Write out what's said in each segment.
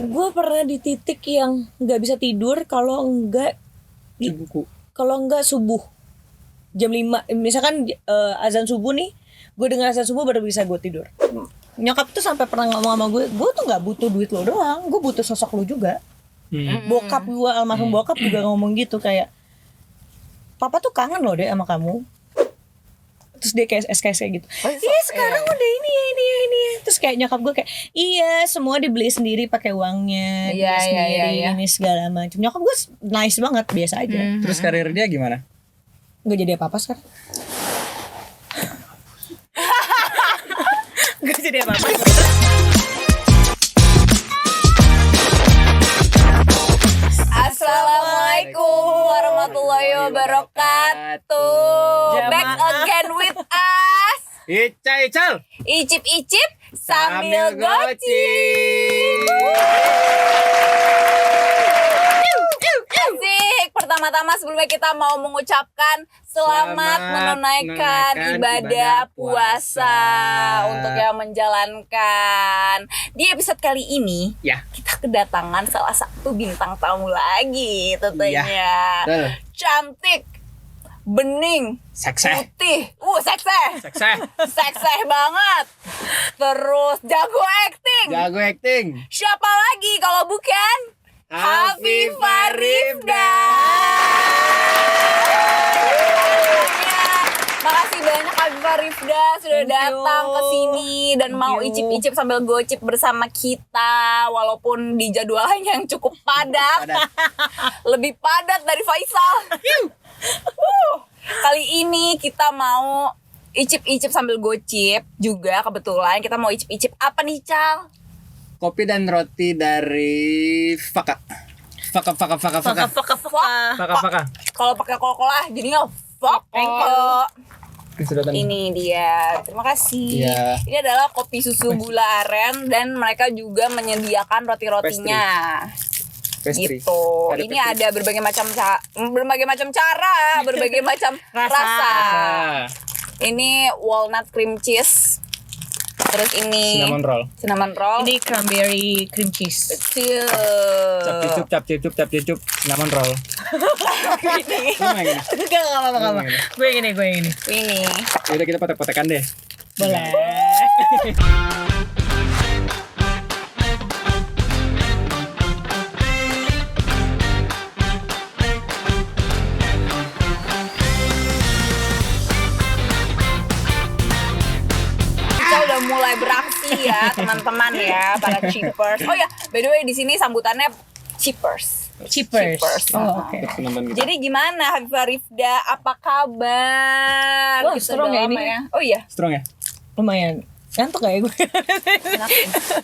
Gue pernah di titik yang nggak bisa tidur kalau enggak subuh jam 5. Misalkan azan subuh nih, gue dengar azan subuh baru bisa gue tidur. Nyokap tuh sampai pernah ngomong sama gue tuh nggak butuh duit lo doang, gue butuh sosok lo juga. Bokap gue, almarhum bokap juga ngomong gitu, kayak papa tuh kangen loh deh sama kamu. Terus dia kayak SKS kayak gitu. Iya sekarang udah ini ya. Terus kayak nyokap gue kayak iya semua dibeli sendiri pakai uangnya, dia sendiri ini segala macam. Nyokap gue nice banget, biasa aja. Terus karir dia gimana? Nggak jadi apa-apa sekarang. Nggak jadi apa-apa. Assalamualaikum warahmatullahi wabarakatuh. Back again with us. Ical. Icip-icip sambil gocip. Asik. Pertama-tama sebelumnya kita mau mengucapkan selamat menunaikan ibadah puasa untuk yang menjalankan. Di episode kali ini kita kedatangan salah satu bintang tamu lagi tentunya. Cantik, bening, putih, sekseh banget. Terus jago acting. Siapa lagi kalau bukan Hafifah Rifda. Makasih banyak Hafifah Rifda sudah datang ke sini dan mau icip-icip sambil gocip bersama kita, walaupun di jadwalnya yang cukup padat. Lebih padat dari Faisal. Kali ini kita mau icip-icip sambil gocip juga, kebetulan kita mau icip-icip apa nih, Cal? Kopi dan roti dari Faka. Kalau pakai Coca-Cola jadinya Faka. Ini dia. Terima kasih. Ini adalah kopi susu gula aren dan mereka juga menyediakan roti-rotinya. Pastry. Gitu. Ini ada berbagai macam cara, berbagai macam rasa. Ini walnut cream cheese. Terus ini cinnamon roll. Ini cranberry cream cheese. Betul. Cap cicup cinnamon roll. Enggak apa-apa. Gue yang ini. Ini. Udah kita potek-potekan deh. Boleh. Udah mulai beraksi ya teman-teman ya, para chippers. Oh ya, by the way di sini sambutannya chippers. Oh, oke. Jadi gimana Hafifah Rifda? Apa kabar? Wah, strong ya ini ya. Oh iya. Strong ya? Lumayan. Ngantuk gak ya gue?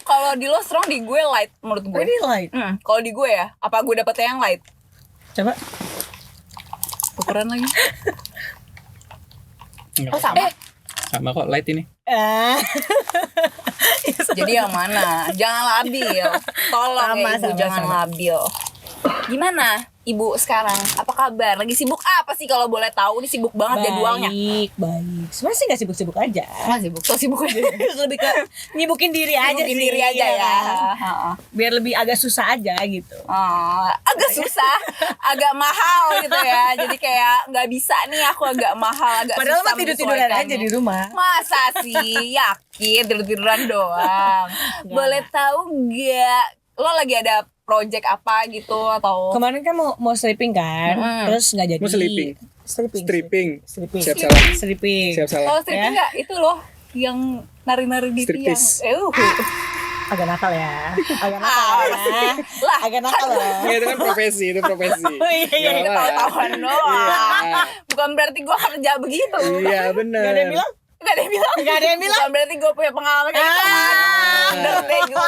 Kalau di lo strong, di gue light menurut gue. Ini light. Kalau di gue ya, apa gue dapetnya yang light? Coba. Ukuran lagi. Oh sama. Sama kok light ini. Jadi yang mana? Jangan labil. Tolong ya ibu, jangan labil. Gimana ibu sekarang? Apa kabar? Lagi sibuk apa sih kalau boleh tahu? Ini sibuk banget jadwalnya. Baik. Sebenarnya sih gak sibuk-sibuk aja. Sibuk aja. Lebih ke nyibukin diri aja ya. Biar lebih agak susah aja gitu. Agak susah, agak mahal gitu ya. Jadi kayak nggak bisa nih aku agak mahal, agak padahal susah. Padahal tidur-tiduran aja di rumah. Masa sih? Yakin tidur-tiduran doang? Boleh tahu nggak? Lo lagi ada project apa gitu atau? Kemarin kan mau stripping kan, terus nggak jadi. Mau stripping. Siap salah. Kalau stripping nggak itu loh yang nari-nari di tiang. Agak nakal ya. Agak nakal loh. Itu kan profesi. Oh iya. Itu tahu-tahuan doang. Bukan berarti gue kerja begitu. Iya benar. Gak ada yang bilang. Bukan berarti gue punya pengalaman kayak gitu. Berarti gue.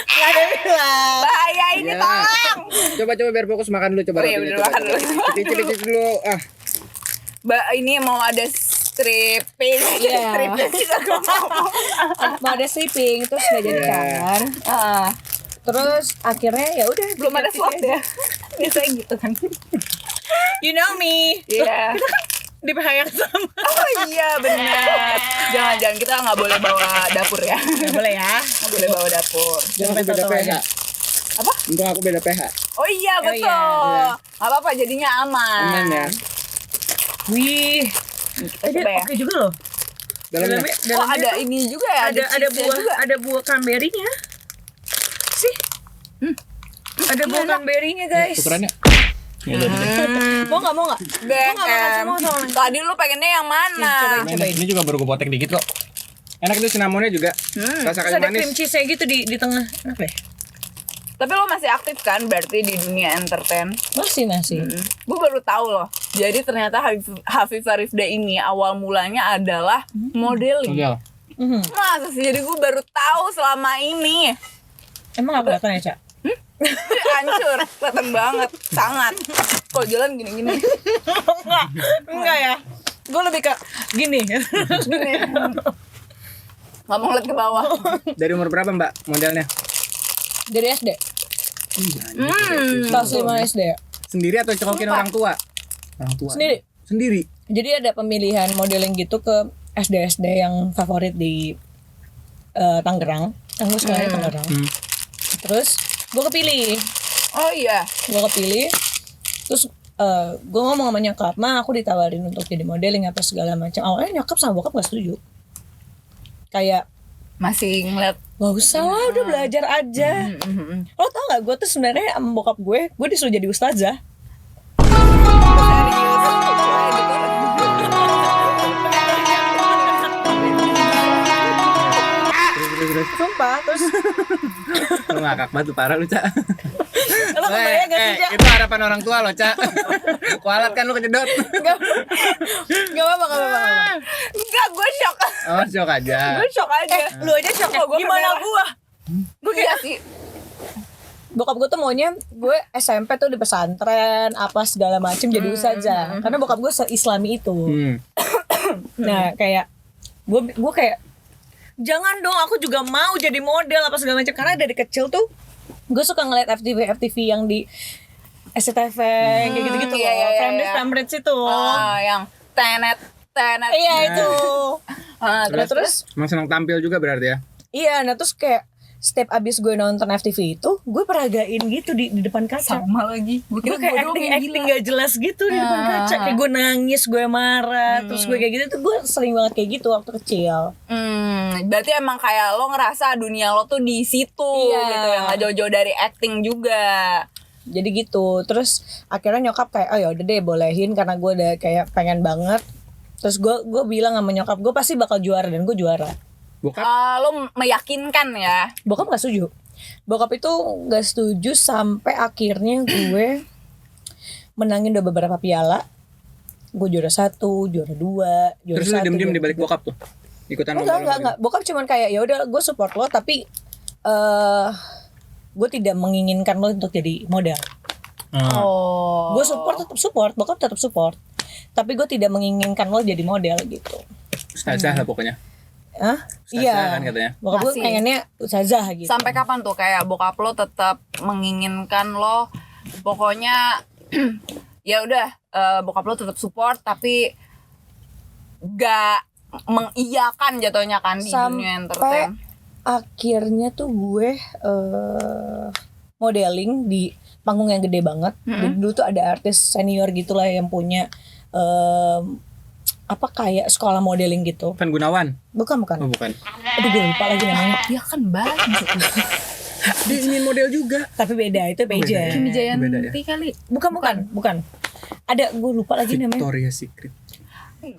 Gak ada yang bilang. Bahaya ini tolong. Coba biar fokus makan dulu. Coba makan dulu. Cicip dulu. Ini mau ada stripping. Mau ada stripping terus nggak jadi kan. Terus akhirnya ya udah belum ada slot ya. Biasanya gitu kan. You know me. Iya. di PH yang sama. Oh iya benar. Jangan kita nggak boleh bawa dapur ya. Nggak boleh ya. Nggak boleh bawa dapur. Jangan aku beda PH. Apa? Untuk aku beda PH. Oh iya betul. iya. Nggak apa-apa jadinya aman. Aman ya. Wih, Kita ini coba ya. oke juga loh. Dalamnya. Oh ada tuh ini juga ya. ada cheese-nya buah juga. ada buah cranberry-nya. Sih. Ada buah cranberry-nya, guys. Ukurannya. Mau nggak? BM. Semua soalnya. Tadi lu pengennya yang mana? Ini juga baru gue potek dikit kok. Enak itu cinnamonnya juga. Rasa Terus kayu ada cream manis. cheese-nya gitu di tengah. Enak deh. Tapi lo masih aktif kan berarti di dunia entertain? Masih. Gue baru tahu loh. Jadi ternyata Hafifah Rifda ini awal mulanya adalah modeling. Iya. Masa sih? Jadi gue baru tahu selama ini. Emang nggak kelihatan ya, Cak? Hancur, kelihatan banget, sangat. Kalau jalan gini-gini. Enggak ya. Gue lebih ke gini. Nggak mau ngeliat ke bawah. Dari umur berapa Mbak modelnya? Dari SD. Kelas 5 SD ya. Sendiri atau cokokin orang tua? Orang tua. Sendiri. Jadi ada pemilihan modeling gitu ke SD-SD yang favorit di Tangerang. Kan gue sekolahnya Tangerang. Terus gue kepilih. Oh iya. Gue kepilih. Terus gue ngomong sama nyokap, "Ma, aku ditawarin untuk jadi modeling apa segala macam." Awalnya nyokap sama bokap gak setuju. Kayak Masih ngeliat. gak usah lah, udah belajar aja. Lo tau gak, gue tuh sebenarnya sama bokap gue disuruh jadi ustazah. Terus. Sumpah, terus Lu ngakak banget tuh, parah lu, Cak. lo kebayang gak sih, Cak? Itu harapan orang tua lo, Cak. Kualat kan lu kejedot. Gak apa-apa. Enggak, gue shock. Oh, shock aja. Gue shock aja. Lu aja shock ya? Gua Gimana merah. gue? Gue iya sih. Bokap gue tuh maunya gue SMP tuh di pesantren apa segala macem jadi ustazah. Karena bokap gue se-Islami itu. Nah kayak gue kayak jangan dong, aku juga mau jadi model apa segala macam. Karena dari kecil tuh gue suka ngeliat FTV yang di SCTV kayak gitu-gitu iya, loh. iya. Cambridge itu. Yang tenet. Iya itu. Terus Emang senang tampil juga berarti ya? iya, nah terus kayak setiap abis gue nonton FTV itu gue peragain gitu di depan kaca. sama lagi. Gue kayak acting gak jelas gitu di depan kaca. Kayak gue nangis, gue marah, terus gue kayak gitu tuh gue sering banget kayak gitu waktu kecil. Berarti emang kayak lo ngerasa dunia lo tuh di situ gitu, yang gak jauh-jauh dari acting juga. Jadi gitu. Terus akhirnya nyokap kayak oh ya udah deh bolehin karena gue udah kayak pengen banget. Terus gue bilang sama nyokap gue pasti bakal juara dan gue juara. Bokap? Lo meyakinkan ya. Bokap gak setuju. Bokap itu gak setuju sampai akhirnya gue menangin udah beberapa piala. Gue juara 1, juara 2, juara 1. Terus lu diem-diem di balik bokap tuh? Ikutan Enggak. Bokap cuman kayak ya udah gue support lo tapi gue tidak menginginkan lo untuk jadi model. Oh. Gue tetap support, bokap tetap support. Tapi gue tidak menginginkan lo jadi model gitu. Ustazah lah pokoknya. Hah? Ustazah Iya. kan katanya. Bokap gue Masih. pengennya ustazah gitu. Sampai kapan tuh kayak bokap lo tetap menginginkan lo pokoknya ya udah bokap lo tetap support tapi gak mengiyakan jatuhnya kan di dunia entertain. Akhirnya tuh gue modeling di panggung yang gede banget. Dulu tuh ada artis senior gitulah yang punya apa kayak sekolah modeling gitu. Van Gunawan? Bukan. Oh bukan. Aduh gue lupa lagi namanya. Ya kan banyak. Dia ingin model juga. Tapi beda, itu Beja. Kimi Beda ya? Jayanti kali. Bukan. Ada gue lupa lagi namanya. Victoria Secret.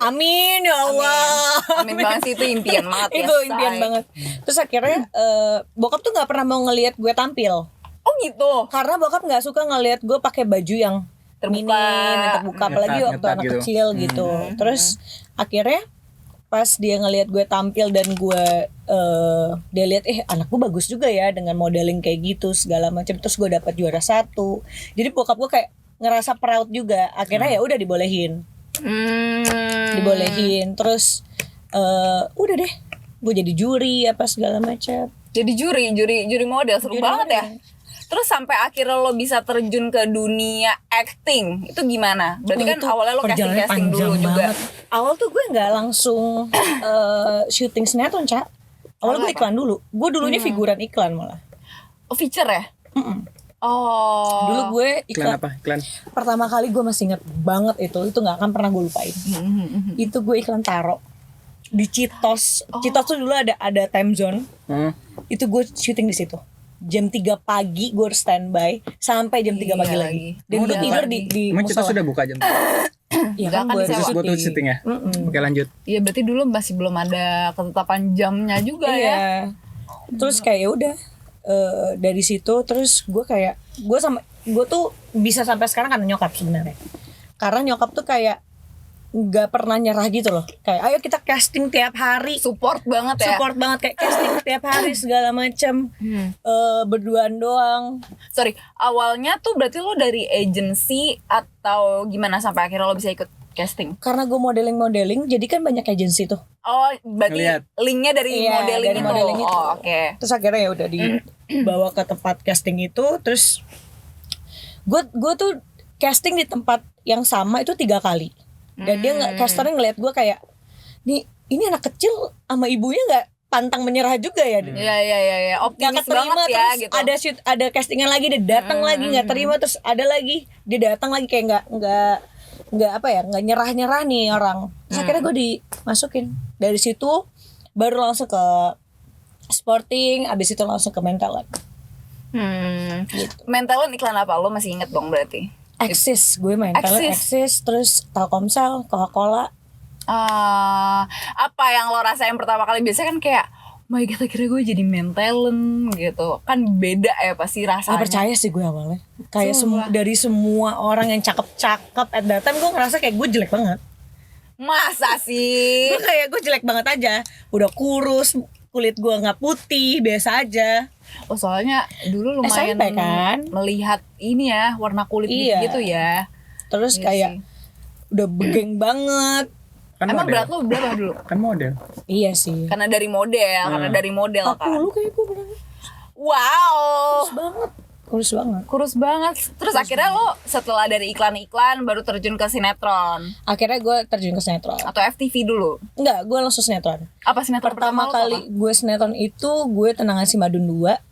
Amin ya Allah. Amin banget sih, itu impian banget ya. Itu impian say. banget. Terus akhirnya bokap tuh nggak pernah mau ngelihat gue tampil. Oh gitu. Karena bokap nggak suka ngelihat gue pakai baju yang Terbuka. minim, yang terbuka, apalagi waktu Ngetat anak gitu. kecil gitu. Terus akhirnya pas dia ngelihat gue tampil dan gue dia lihat anak gue bagus juga ya dengan modeling kayak gitu segala macam. Terus gue dapat juara 1. Jadi bokap gue kayak ngerasa proud juga. Akhirnya ya udah dibolehin. Dibolehin. Terus udah deh gue jadi juri apa segala macam. Jadi juri model seru banget ya. Terus sampai akhirnya lo bisa terjun ke dunia acting, itu gimana? Berarti Wah, kan itu awalnya lo perjalanannya casting dulu panjang juga. banget. Awal tuh gue nggak langsung syuting sinetron, Cak. Awalnya gue Awalnya iklan dulu. Gue dulunya figuran iklan malah. Oh, feature ya? Mm-mm. Oh. Dulu gue Iklan iklan apa? Iklan. pertama kali gue masih inget banget itu nggak akan pernah gue lupain. Itu gue iklan Taro di Citos. Citos tuh dulu ada time zone. Itu gue syuting di situ. Jam 3 pagi gue harus standby sampai jam 3 pagi Iya lagi. lagi. Dan gue Udah tidur lagi. di Emang kita musola. sudah buka jam Iya Nggak kan akan gue disewa. khusus buat tuh syuting ya? Oke lanjut. Iya, berarti dulu masih belum ada ketetapan jamnya juga ya. Iya. Terus kayak ya udah dari situ terus gue kayak gue tuh bisa sampai sekarang karena nyokap sebenarnya. Karena nyokap tuh kayak nggak pernah nyerah gitu loh. Kayak ayo kita casting tiap hari. Support banget ya. Support banget kayak casting tiap hari segala macam. Berduaan doang. Sorry, awalnya tuh berarti lo dari agency atau gimana sampai akhirnya lo bisa ikut casting? Karena gue modeling jadi kan banyak agensi tuh. Oh, berarti Ngeliat. linknya dari Iya, modeling dari itu. modeling itu. Oh, oke. Terus akhirnya ya udah dibawa ke tempat casting itu. Terus gue tuh casting di tempat yang sama itu 3 kali. Dan dia nggak, casternya ngeliat gue kayak nih ini anak kecil sama ibunya nggak pantang menyerah juga ya. Iya. Gak Optimis keterima banget ya terus gitu. ada castingan lagi dia datang lagi nggak terima terus ada lagi dia datang lagi kayak nggak apa ya nggak nyerah nih orang. Terus akhirnya gue dimasukin dari situ baru langsung ke sporting abis itu langsung ke mental. Mentalin iklan apa? Lo masih inget dong berarti? Axis gue main talent Axis terus Telkomsel Coca-Cola. Apa yang lo rasain pertama kali? Biasanya kan kayak my god akhirnya gue jadi main talent gitu. Kan beda ya pasti Gak rasanya. percaya sih gue awalnya kayak dari semua orang yang cakep-cakep at that time gue ngerasa kayak gue jelek banget. Masa sih? Gue kayak gue jelek banget aja, udah kurus, kulit gue nggak putih, biasa aja. Oh, soalnya dulu lumayan SMP kan? melihat ini ya warna kulit Iya. gitu ya. Terus Iya kayak sih. udah begeng banget. Kan Emang model. berat lo berapa dulu? Kan model. Iya sih. Karena dari model kan. 40 kayak gue bener. Wow. Kurus banget. Kurus banget. Terus akhirnya lo setelah dari iklan-iklan baru terjun ke sinetron Akhirnya gue terjun ke sinetron. atau FTV dulu? Enggak, gue langsung sinetron. Apa sinetron Pertama lo kali apa? gue sinetron itu gue Tenangan Si Madun 2.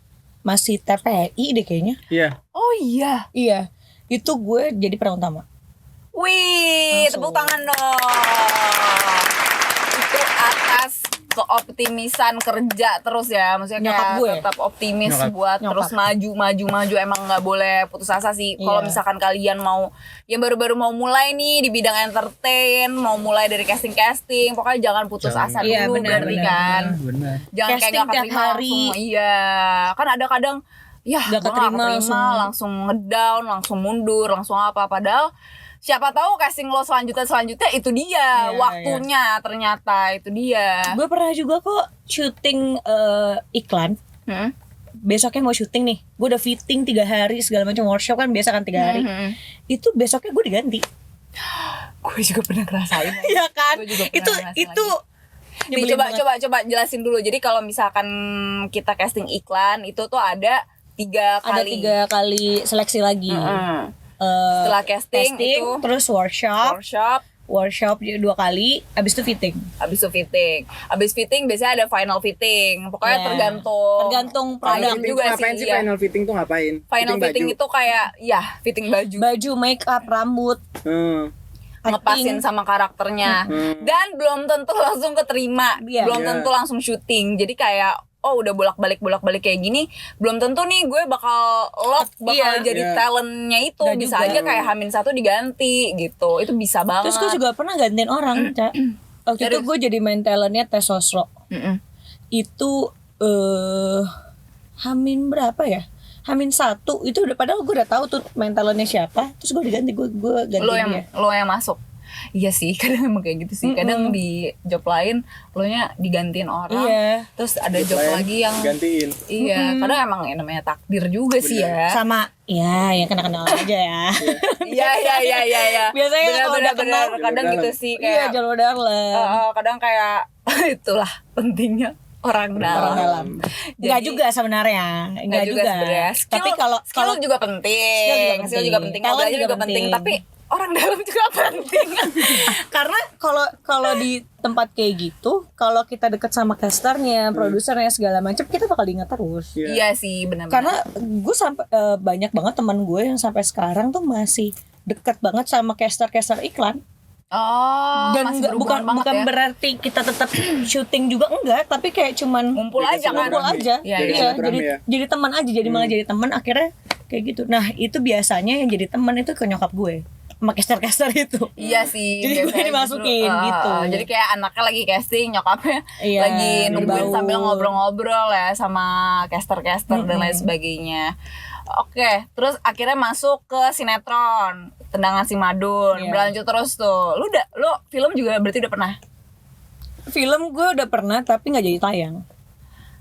Masih TPI deh kayaknya. Iya. Oh iya. Iya. Itu gue jadi peran utama. Wih, Langsung. tepuk tangan dong. Itu atas keoptimisan kerja terus ya, maksudnya Nyokap kayak gue. tetap optimis Nyokap. buat Nyokap. terus maju emang nggak boleh putus asa sih. Kalau Iya. misalkan kalian mau yang baru-baru mau mulai nih di bidang entertain, mau mulai dari casting, pokoknya jangan putus asa dulu Iya, benar, berarti benar. kan. Benar. Jangan kayak Casting gak tiap keterima hari. langsung. Iya, kan ada kadang ya Gak gua keterima, langsung ngedown, langsung mundur, langsung apa. Padahal siapa tahu casting lo selanjutnya itu dia Iya, waktunya ternyata itu dia. Gue pernah juga kok syuting iklan. Besoknya mau syuting nih, gue udah fitting 3 hari segala macam workshop kan biasa kan 3 hari. Itu besoknya gue diganti. Gue juga pernah ngerasain. Iya kan? Gue juga pernah ngerasain Itu Nih, nyebelin banget. coba jelasin dulu. Jadi kalau misalkan kita casting iklan itu tuh ada 3 Ada kali. 3 kali seleksi lagi. Setelah casting itu terus workshop 2 kali, abis itu fitting. Habis fitting biasanya ada final fitting. Pokoknya Iya. tergantung produk klien juga ngapain sih. sih Iya. final fitting tuh ngapain? Final fitting baju. itu kayak ya fitting baju, Baju, make up, rambut, ngepasin sama karakternya. Dan belum tentu langsung keterima, Iya. belum Iya. tentu langsung syuting. Jadi kayak oh udah bolak-balik kayak gini, belum tentu nih gue bakal Iya. jadi Iya. talentnya itu. Nggak Bisa juga. aja kayak H-1 diganti gitu. Itu bisa banget. Terus gue juga pernah gantiin orang, Ca. Waktu itu Serius? gue jadi main talentnya Tes Sosro. Mm-mm. Itu Hamin berapa ya? Hamin 1 itu udah padahal gue udah tahu tuh main talentnya siapa. Terus gue diganti, gue gantiin dia. lo yang masuk. Iya sih, kadang emang kayak gitu sih. Kadang di job lain lo nya digantiin orang. Iya. Terus ada job lagi yang gantiin. iya, kadang emang yang namanya takdir juga sih ya. Sama ya yang kenal aja ya. Iya. Biasanya kalau udah benar kenal, kadang jalur gitu dalam. sih Iya, kayak jalur dalam. kadang kayak itulah pentingnya orang dalam. Enggak Jadi- juga sebenarnya. Enggak juga. sebenarnya. Tapi kalau skill juga penting, skill juga penting, Talent belajar juga penting, tapi orang dalam juga penting. karena kalau di tempat kayak gitu, kalau kita deket sama casternya, produsernya segala macam, kita bakal diingat terus. Iya sih, benar-benar. Karena gue sampai banyak banget teman gue yang sampai sekarang tuh masih deket banget sama caster iklan. Dan masih berhubungan banget bukan ya. berarti kita tetap syuting juga enggak, tapi kayak cuman Ngumpul aja kan. ngumpul aja. Iya, Jadi iya. silaturahmi ya. Jadi teman aja, jadi malah jadi teman akhirnya kayak gitu. Nah, itu biasanya yang jadi teman itu ke nyokap gue. Sama caster itu. Iya sih. Jadi gue biasanya dimasukin justru, gitu. Jadi kayak anaknya lagi casting, nyokapnya Iya, lagi nungguin berbaur. sambil ngobrol-ngobrol ya sama caster-caster dan lain sebagainya. Oke, terus akhirnya masuk ke sinetron Tendangan Si Madun. Iya. Berlanjut terus tuh. Lu film juga berarti udah pernah? Film gue udah pernah tapi nggak jadi tayang.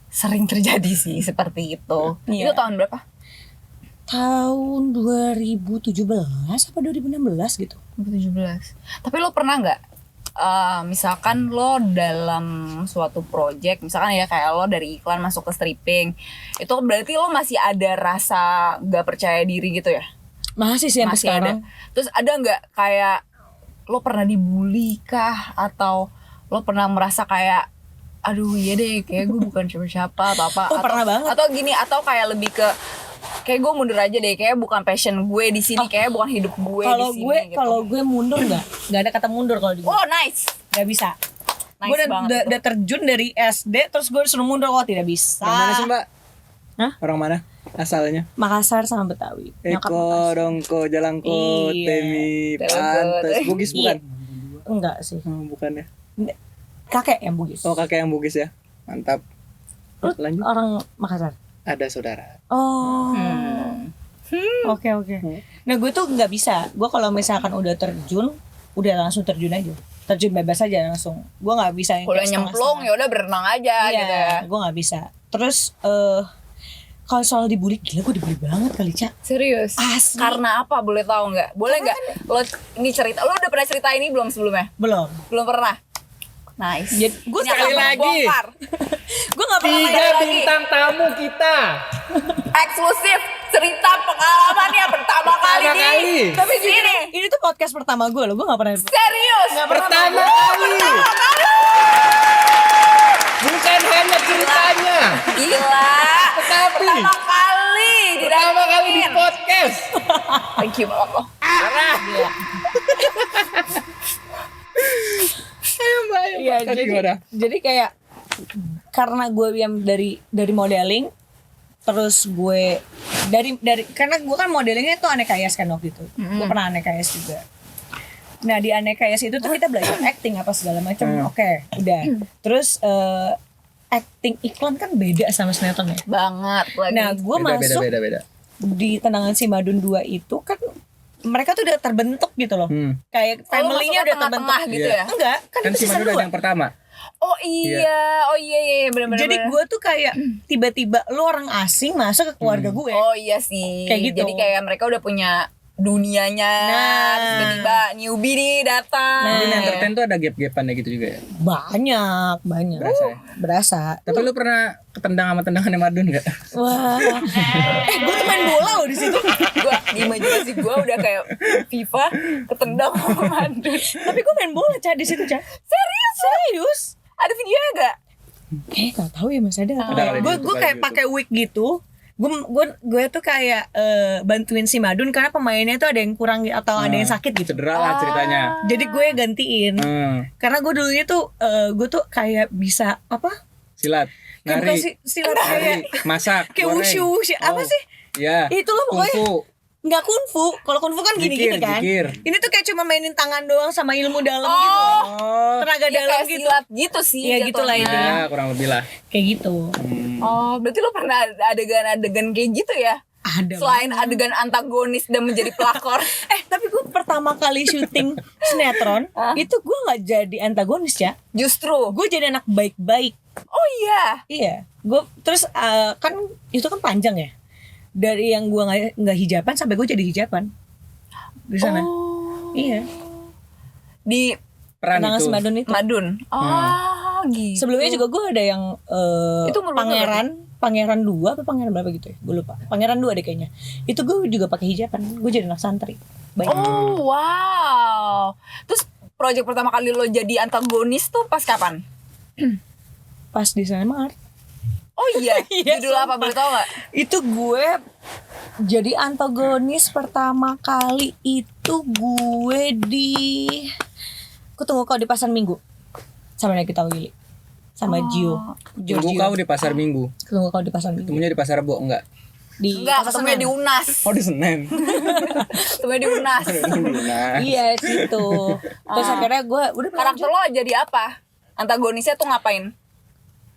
Sering terjadi sih seperti itu. Iya. Itu tahun berapa? Tahun 2017 apa 2016 gitu. 2017. Tapi lo pernah nggak misalkan lo dalam suatu project, misalkan ya kayak lo dari iklan masuk ke stripping, itu berarti lo masih ada rasa nggak percaya diri gitu ya? Masih sih sampai Masih ada. sekarang. Terus ada nggak kayak lo pernah dibully kah, atau lo pernah merasa kayak aduh iya deh kayak gue bukan siapa-siapa atau apa? Oh, pernah banget. Atau gini, atau kayak lebih ke kayak gue mundur aja deh, kayak bukan passion gue di sini, kayak bukan hidup gue di Kalau sini gue gitu. kalau gue mundur nggak ada kata mundur kalau di gue. Oh nice. Nggak bisa. Nice Gue banget itu. udah terjun dari SD terus gue disuruh mundur, oh tidak bisa. Orang mana sih, Mbak? Hah? Orang mana asalnya? Makassar sama Betawi. Nyokap Eko, Makassar. Dongko, Jalangko, Iya. Temi, Jalangko. Pantes, Bugis bukan? Enggak sih. Oh, bukan ya. Kakek yang Bugis. Oh, kakek yang Bugis ya. Mantap. Lu Lanjut. orang Makassar. Ada saudara. Oh. Oke. Nah gue tuh nggak bisa. Gue kalau misalkan udah terjun, udah langsung terjun aja. Terjun bebas aja langsung. Gue nggak bisa yang Kalau kayak nyemplung setengah-setengah. ya udah berenang aja Iya, gitu ya. gue nggak bisa. Terus kalau soal dibully, gila gue dibully banget kali, Ca. Serius? Asli. Karena apa? Boleh tahu nggak? Boleh nggak? Lo ini cerita. Lo udah pernah cerita ini belum sebelumnya? Belum. Belum pernah. Nice. Jadi gue Ini akan membongkar. gue nggak pernah Tiga main- bintang tamu kita. Eksklusif cerita pengalaman yang pertama kali di Tapi sini. ini tuh podcast pertama gue loh, gue nggak pernah. Serius. Pertama kali. Bukan hanya ceritanya, Gila. tetapi Pertama kali pertama kali di didatengin. podcast. Thank you banget loh. Iya, jadi kayak karena gue yang dari modeling, terus gue dari karena gue kan modelingnya tuh Aneka Yas kan waktu itu. Gue pernah Aneka Yas juga. Nah di Aneka Yas itu tuh kita belajar acting apa segala macam. Oke, udah. Terus acting iklan kan beda sama sinetron ya. Banget lagi. Nah gue masuk beda. di Tendangan Si Madun 2 itu kan mereka tuh udah terbentuk gitu loh. Kayak Oh, lu family-nya masuknya udah terbentuk tengah-tengah gitu ya? Enggak, kan Kan itu si season Madura 2. yang pertama. Oh iya, benar-benar. Jadi gue tuh kayak tiba-tiba lu orang asing masuk ke keluarga gue. Oh iya sih. Kayak gitu. Jadi kayak mereka udah punya dunianya. Nah. Terus tiba-tiba newbie nih datang. Tapi di entertain tuh ada gap-gapannya gitu juga ya. Banyak. Berasa ya? Berasa. Tapi lu pernah ketendang sama tendangannya Madun gak? Wah. Gue tuh main bola loh di situ. Gue di imajinasi gue udah kayak FIFA ketendang sama Madun. Tapi gue main bola, Ca, di situ, Ca. Serius. Ada videonya gak? Gak tahu ya Mas, ada. Ada kali di Gue YouTube, kayak ada di pakai wig gitu. Gue tuh kayak bantuin si Madun karena pemainnya tuh ada yang kurang atau ada yang sakit gitu. Cedera lah ceritanya. Jadi gue gantiin. Karena gue dulunya tuh gue tuh kayak bisa apa? Silat, Kayak bukan nari, silat nari, kayak masak, kayak goreng. wushu, apa sih? Ya. Itulah pokoknya. Kungfu. Nggak kungfu. Kalau kungfu kan gini-gini kan. Jikir. Ini tuh kayak cuma mainin tangan doang sama ilmu dalam gitu. Oh. Tenaga Iya dalam kayak gitu. silat gitu sih. Iya, gitulah jatuhnya. intinya. Ya, kurang lebih lah. Kayak gitu. Oh, berarti lo pernah adegan-adegan kayak gitu ya? Ada. Selain adegan antagonis dan menjadi pelakor. Tapi gue pertama kali syuting sinetron itu gue nggak jadi antagonis ya. Justru. Gue jadi anak baik-baik. Oh iya. Iya. Gue terus kan itu kan panjang ya. Dari yang gue nggak hijaban sampai gue jadi hijaban di sana. Oh. Iya. Di Peran Tendangan itu. Si Madun itu. Madun. Oh, gitu. Sebelumnya juga gue ada yang Itu umur berapa Pangeran 2 apa Pangeran berapa gitu ya, gue lupa. Pangeran 2 deh kayaknya. Itu gue juga pakai hijaban, gue jadi anak santri. Baik. Oh wow. Terus project pertama kali lo jadi antagonis tuh pas kapan? Pas di Cinemark. Oh iya, Iya, judul apa boleh tau gak? Itu gue jadi antagonis pertama kali itu gue di Kutunggu Kau di Pasar Minggu sama Nikita Willy sama Gio. Tunggu kau di pasar Minggu. Kutunggu Kau di Pasar Minggu. Ketemunya di pasar Rebo enggak? Di Enggak, Pasar ketemunya Senen. di UNAS. Oh di Senen. Ketemunya di UNAS. Nah. Iya situ. Terus akhirnya gue udah Karakter lo jadi apa? Antagonisnya tuh ngapain?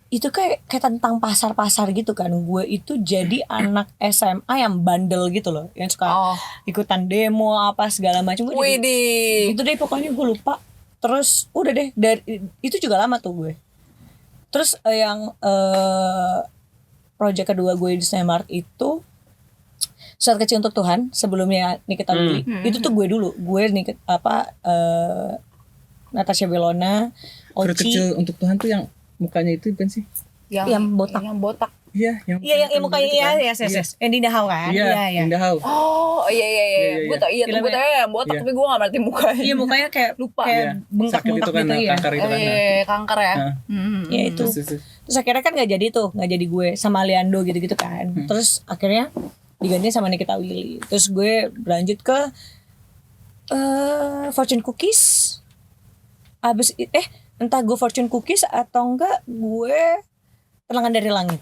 itu kayak tentang pasar-pasar gitu kan. Gue itu jadi anak SMA yang bandel gitu loh, yang suka Oh. ikutan demo apa segala macam. Gue jadi Widih. itu deh pokoknya, gue lupa. Terus udah deh, dari itu juga lama tuh gue. Terus yang project kedua gue di Cinemark itu Saat Kecil Untuk Tuhan, sebelumnya Nikita Willy. Itu tuh gue dulu, gue Natasha Belona, Surat Oci. Kecil Untuk Tuhan tuh yang mukanya itu kan sih? Yang botak. Yang botak. Iya, Iya, yang mukanya itu kan. iya, yes. Yang di Dahau kan? Iya, yang Dahau. Oh iya. Iya. Gue tau iya tuh, gue tau yang botak Iya. tapi gue gak ngerti mukanya. Iya, mukanya kayak Lupa. kayak Iya. bengkak-bengkak Sakit itu kan, gitu ya. kanker itu kan. Kanker ya. Nah. Ya itu. Terus. Terus akhirnya kan nggak jadi gue sama Leando gitu-gitu kan. Terus akhirnya diganti sama Nikita Willy. Terus gue berlanjut ke Fortune Cookies. Entah gue Fortune Cookies atau enggak gue Tendangan Dari Langit.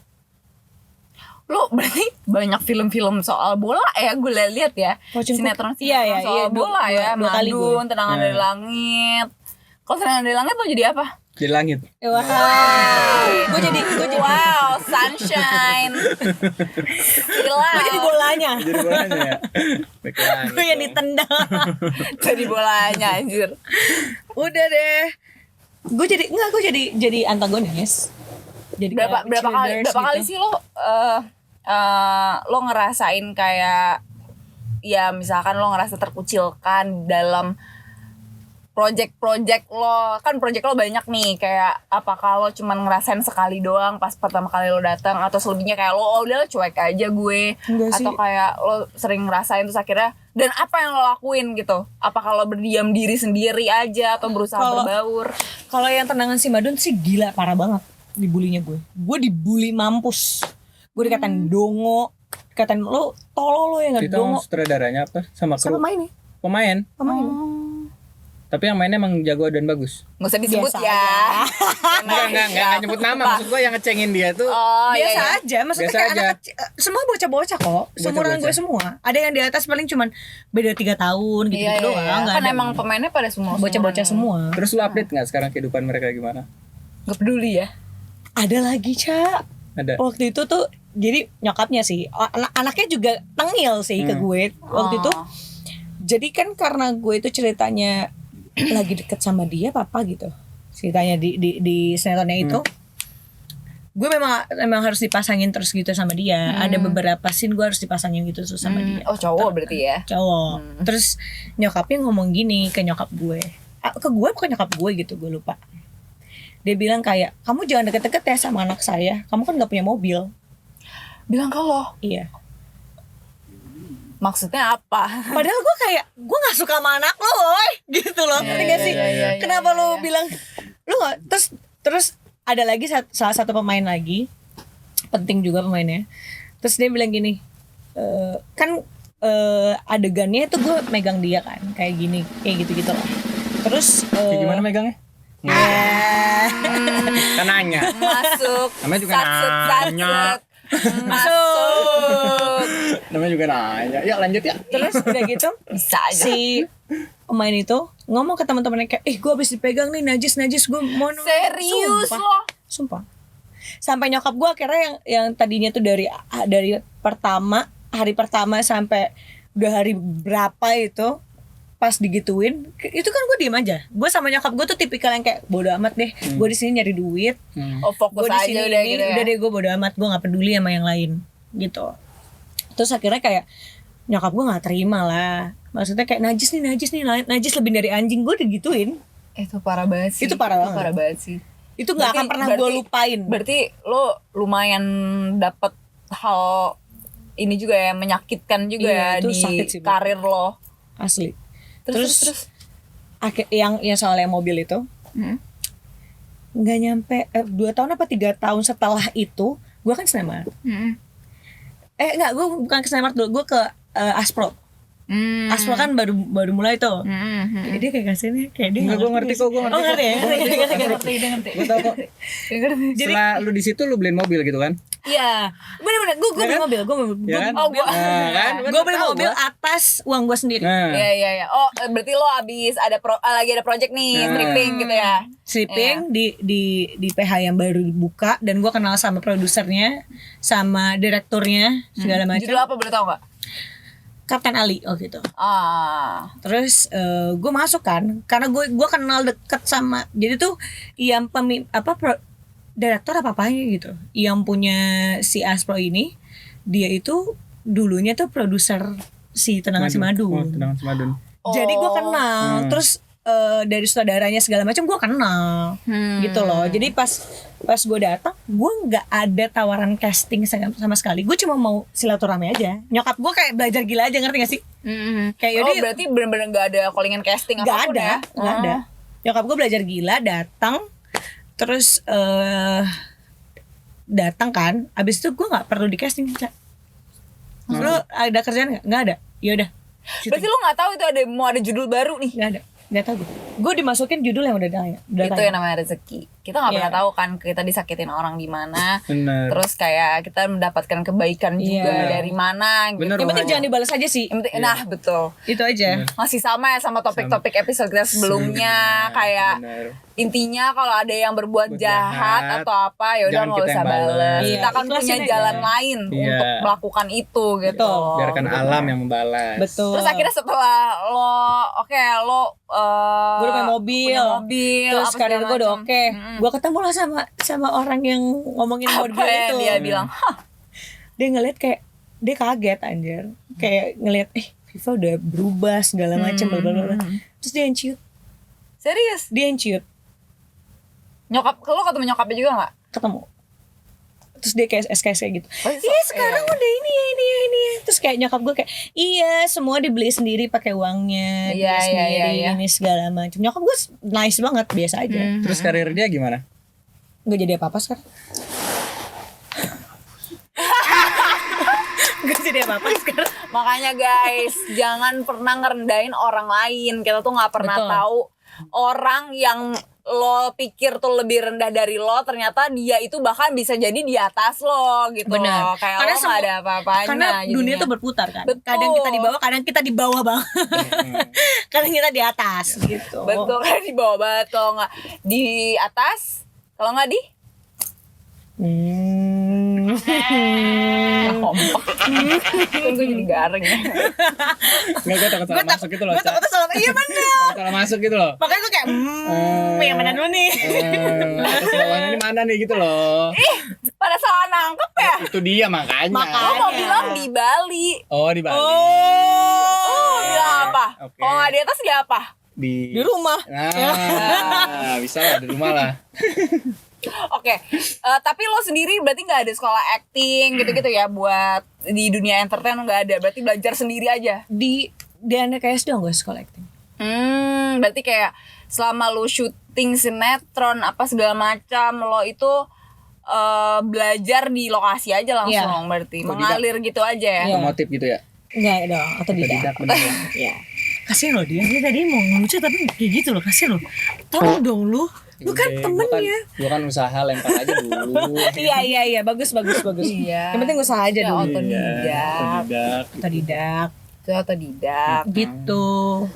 Lo berarti banyak film-film soal bola ya, gue lihat ya. Fortune Sinetron Iya, soal bola ya. dua kali gue. Madun, Tendangan Dari Langit. Kalau Tendangan Dari Langit lo jadi apa? Di langit. Wah, gue jadi Wow, sunshine. Gila. gue jadi bolanya. Jadi bolanya ya. Baik langit Gue yang dong. ditendang. Jadi bolanya anjir. Udah deh. Gue jadi antagonis. Jadi Berapa kayak kali cheerleaders sih lo ngerasain kayak ya misalkan lo ngerasa terkucilkan dalam project lo, kan project lo banyak nih, kayak apakah lo cuman ngerasain sekali doang pas pertama kali lo datang, atau selebihnya kayak lo udah cuek aja gue, Enggak sih. atau kayak lo sering ngerasain terus akhirnya, dan apa yang lo lakuin gitu, apakah lo berdiam diri sendiri aja atau berusaha Kalau- berbaur? Kalau yang Tendangan Si Madun sih gila parah banget dibulinya gue. Gue dibully mampus. Gue dikatain dongo, dikatain lo tolol lo yang nggak Kita dongo. sutradaranya apa? Sama kru. Sama main nih, Pemain. pemain. Tapi yang mainnya emang jago dan bagus. Nggak usah disebut Biasa ya. Enggak nyebut nama. Maksud gue yang ngecengin dia tuh. Oh iya, Biasa iya. aja, maksudnya Biasa kayak aja. anak kecil, semua bocah-bocah kok, seumuran gue Bocah-bocah. semua. Ada yang di atas paling cuman beda 3 tahun gitu-gitu Iya, doang. iya. Nggak Kan ada. emang pemainnya pada semua bocah-bocah semua. Terus lu update nggak sekarang kehidupan mereka gimana? Gak peduli ya. Ada lagi, Ca. Ada. Waktu itu tuh jadi nyokapnya sih, anaknya juga tengil sih ke gue waktu itu. Jadi kan karena gue itu ceritanya lagi deket sama dia papa gitu, ceritanya di sinetronnya itu. Gue memang harus dipasangin terus gitu sama dia. Ada beberapa scene gue harus dipasangin gitu terus sama dia. Oh cowok berarti ya. Cowok. Terus nyokapnya ngomong gini ke nyokap gue. Ke gue bukan nyokap gue gitu, gue lupa. Dia bilang kayak, kamu jangan deket-deket ya sama anak saya. Kamu kan gak punya mobil. Bilang ke lo. Iya. Maksudnya apa? Padahal gue kayak, gue gak suka sama anak lo, woy. Gitu loh. Ngerti gak sih? iya, Kenapa iya, lo iya. bilang, lo gak, terus ada lagi salah satu pemain lagi, penting juga pemainnya. Terus dia bilang gini, adegannya tuh gue megang dia kan, kayak gini, kayak gitu-gitu lah. Terus Kayak gimana megangnya? Kan nanya. Masuk. Namanya juga Satset, nanya. satset. Masuk. Namanya juga nanya. Ya lanjut ya. terus udah gitu, Bisa aja. si pemain itu ngomong ke teman-temannya kayak, gue habis dipegang nih, najis gue mau nonton." Serius Sumpah. lo? Sumpah. Sampai nyokap gue akhirnya yang tadinya tuh dari hari pertama sampai udah hari berapa itu, pas digituin itu kan gue diem aja. Gue sama nyokap gue tuh tipikal yang kayak bodo amat deh, gue di sini nyari duit, Oh fokus gue di aja sini udah ini, gitu ya. udah deh gue bodo amat, gue nggak peduli sama yang lain gitu. Terus akhirnya kayak nyokap gue nggak terima lah, maksudnya kayak najis nih, najis lebih dari anjing, gue digituin. Itu parah banget sih. Itu parah banget. banget sih. Itu nggak akan pernah gue lupain. Berarti lo lumayan dapet hal ini juga ya, menyakitkan juga Iya, ya itu di sakit sih, karir lo. Asli. Terus. Yang soalnya mobil itu nggak nyampe 2 tahun apa 3 tahun setelah itu gue kan Snapmart. Enggak, gue bukan ke Snapmart dulu, gue ke Aspro. Aspro kan baru mulai tuh. Jadi dia kayak kasihnya kayak dia Enggak, gue ngerti kok, gue ngerti. Oh ngerti ya? Ngerti. Gue tau kok. Setelah lu di situ lu beliin mobil gitu kan? Iya, bener-bener gue beli mobil, Ya kan? gue beli mobil atas uang gue sendiri. Nah, Iya. Oh, berarti lo abis lagi ada project nih, stripping gitu ya. Stripping di PH yang baru dibuka, dan gue kenal sama produsernya, sama direkturnya segala macam. Judul apa boleh tau nggak? Kapten Ali gitu. Terus Terus gue masuk kan, karena gue kenal deket sama, jadi tuh yang direktur apa-apanya gitu, yang punya si Aspro ini, dia itu dulunya tuh produser si Tenangan Si Madu. Oh, Tenangan Si Madun. Jadi gue kenal, terus dari saudaranya segala macam gue kenal, gitu loh. Jadi pas gue datang, gue nggak ada tawaran casting sama sekali. Gue cuma mau silaturahmi aja. Nyokap gue kayak belajar gila aja, ngerti gak sih? Kayak yaudah, berarti bener-bener gak ada callingan casting nggak apapun ada, ya? nggak ada. Nyokap gue belajar gila, terus datang kan. Abis itu gue nggak perlu di casting, Cak. Lu ada kerjaan nggak ada, yaudah. Berarti lo gak tahu itu mau ada judul baru nih? Nggak tahu gue dimasukin judul yang udah tanya. Itu yang namanya rezeki. Kita nggak pernah tahu kan kita disakitin orang di mana. Bener. Terus kayak kita mendapatkan kebaikan juga dari mana gitu. Bener. Yang penting jangan dibalas aja sih. Yang penting, nah betul. Itu aja. Masih sama ya sama topik-topik episode kita sebelumnya. Kayak Bener. intinya kalau ada yang berbuat jahat atau apa, ya udah jangan nggak kita usah yang bales. balas. Iya, Kita kan ikhlasin punya aja. jalan lain Iya. untuk melakukan itu gitu. Betul. Biarkan alam yang membalas. Betul. Terus akhirnya setelah lo gue udah punya mobil. Terus apa karir segala gue udah macam. oke. Gue ketemu lah sama orang yang ngomongin Apa mobil yang itu. dia bilang? Dia ngeliat kayak, dia kaget anjir. Kayak ngeliat Viva udah berubah segala macam blablabla. Terus dia yang ciut. Serius? Dia yang ciut. Nyokap, lo ketemu nyokapnya juga nggak? Ketemu. Terus dia kayak SKS kayak gitu. Oh, Iya sekarang udah ini ya. Terus kayak nyokap gue kayak, iya semua dibeli sendiri pakai uangnya, Iya, dia sendiri iya. ini segala macam. Nyokap gue nice banget, biasa aja. Terus karir dia gimana? Nggak jadi apa-apa sekarang. Nggak jadi apa-apa sekarang. Makanya guys, jangan pernah ngerendahin orang lain. Kita tuh nggak pernah Betul. tahu orang yang lo pikir tuh lebih rendah dari lo, ternyata dia itu bahkan bisa jadi di atas lo gitu. Benar. Loh. Kayak Karena lo nggak ada apa-apanya. Karena dunia jadinya. tuh berputar kan. Betul. Kadang kita di bawah, kadang kita di bawah banget. Kadang kita di atas gitu. Betul kan, di bawah banget. Kalau nggak di atas, kalau nggak di kompak. Kan gue jadi garing ya. Nggak, gue takut salah masuk gitu loh. Gue takutnya salah. Iya bener. Takut salah masuk gitu loh. Makanya gue kayak yang mana dulu nih. Atas bawahnya ini mana nih gitu loh. Pada salah nangkep ya. Itu dia makanya. Lo mau bilang di Bali. Oh, di Bali. Oh, bilang apa? Oke. Kalau nggak di atas dia apa? Di rumah. Nah, bisa lah di rumah lah. Oke, tapi lo sendiri berarti nggak ada sekolah acting gitu-gitu ya buat di dunia entertain, nggak ada. Berarti belajar sendiri aja. Di NKS doang gue sekolah acting. Berarti kayak selama lo syuting sinetron apa segala macam, lo itu belajar di lokasi aja langsung. Iya. Berarti mengalir gitu aja ya. Iya. Otomotif gitu ya. Enggak dong, atau Tidak tidak. bener ya. Iya. Kasian loh dia tadi mau ngelucu tapi kayak gitu loh, kasian loh. Tolong dong lu. Lu kan temennya. Gua kan usaha lempar aja dulu. Iya, bagus. Iya. Yang penting usaha aja Ya, dulu. otodidak. Tidak. Otodidak. Gitu.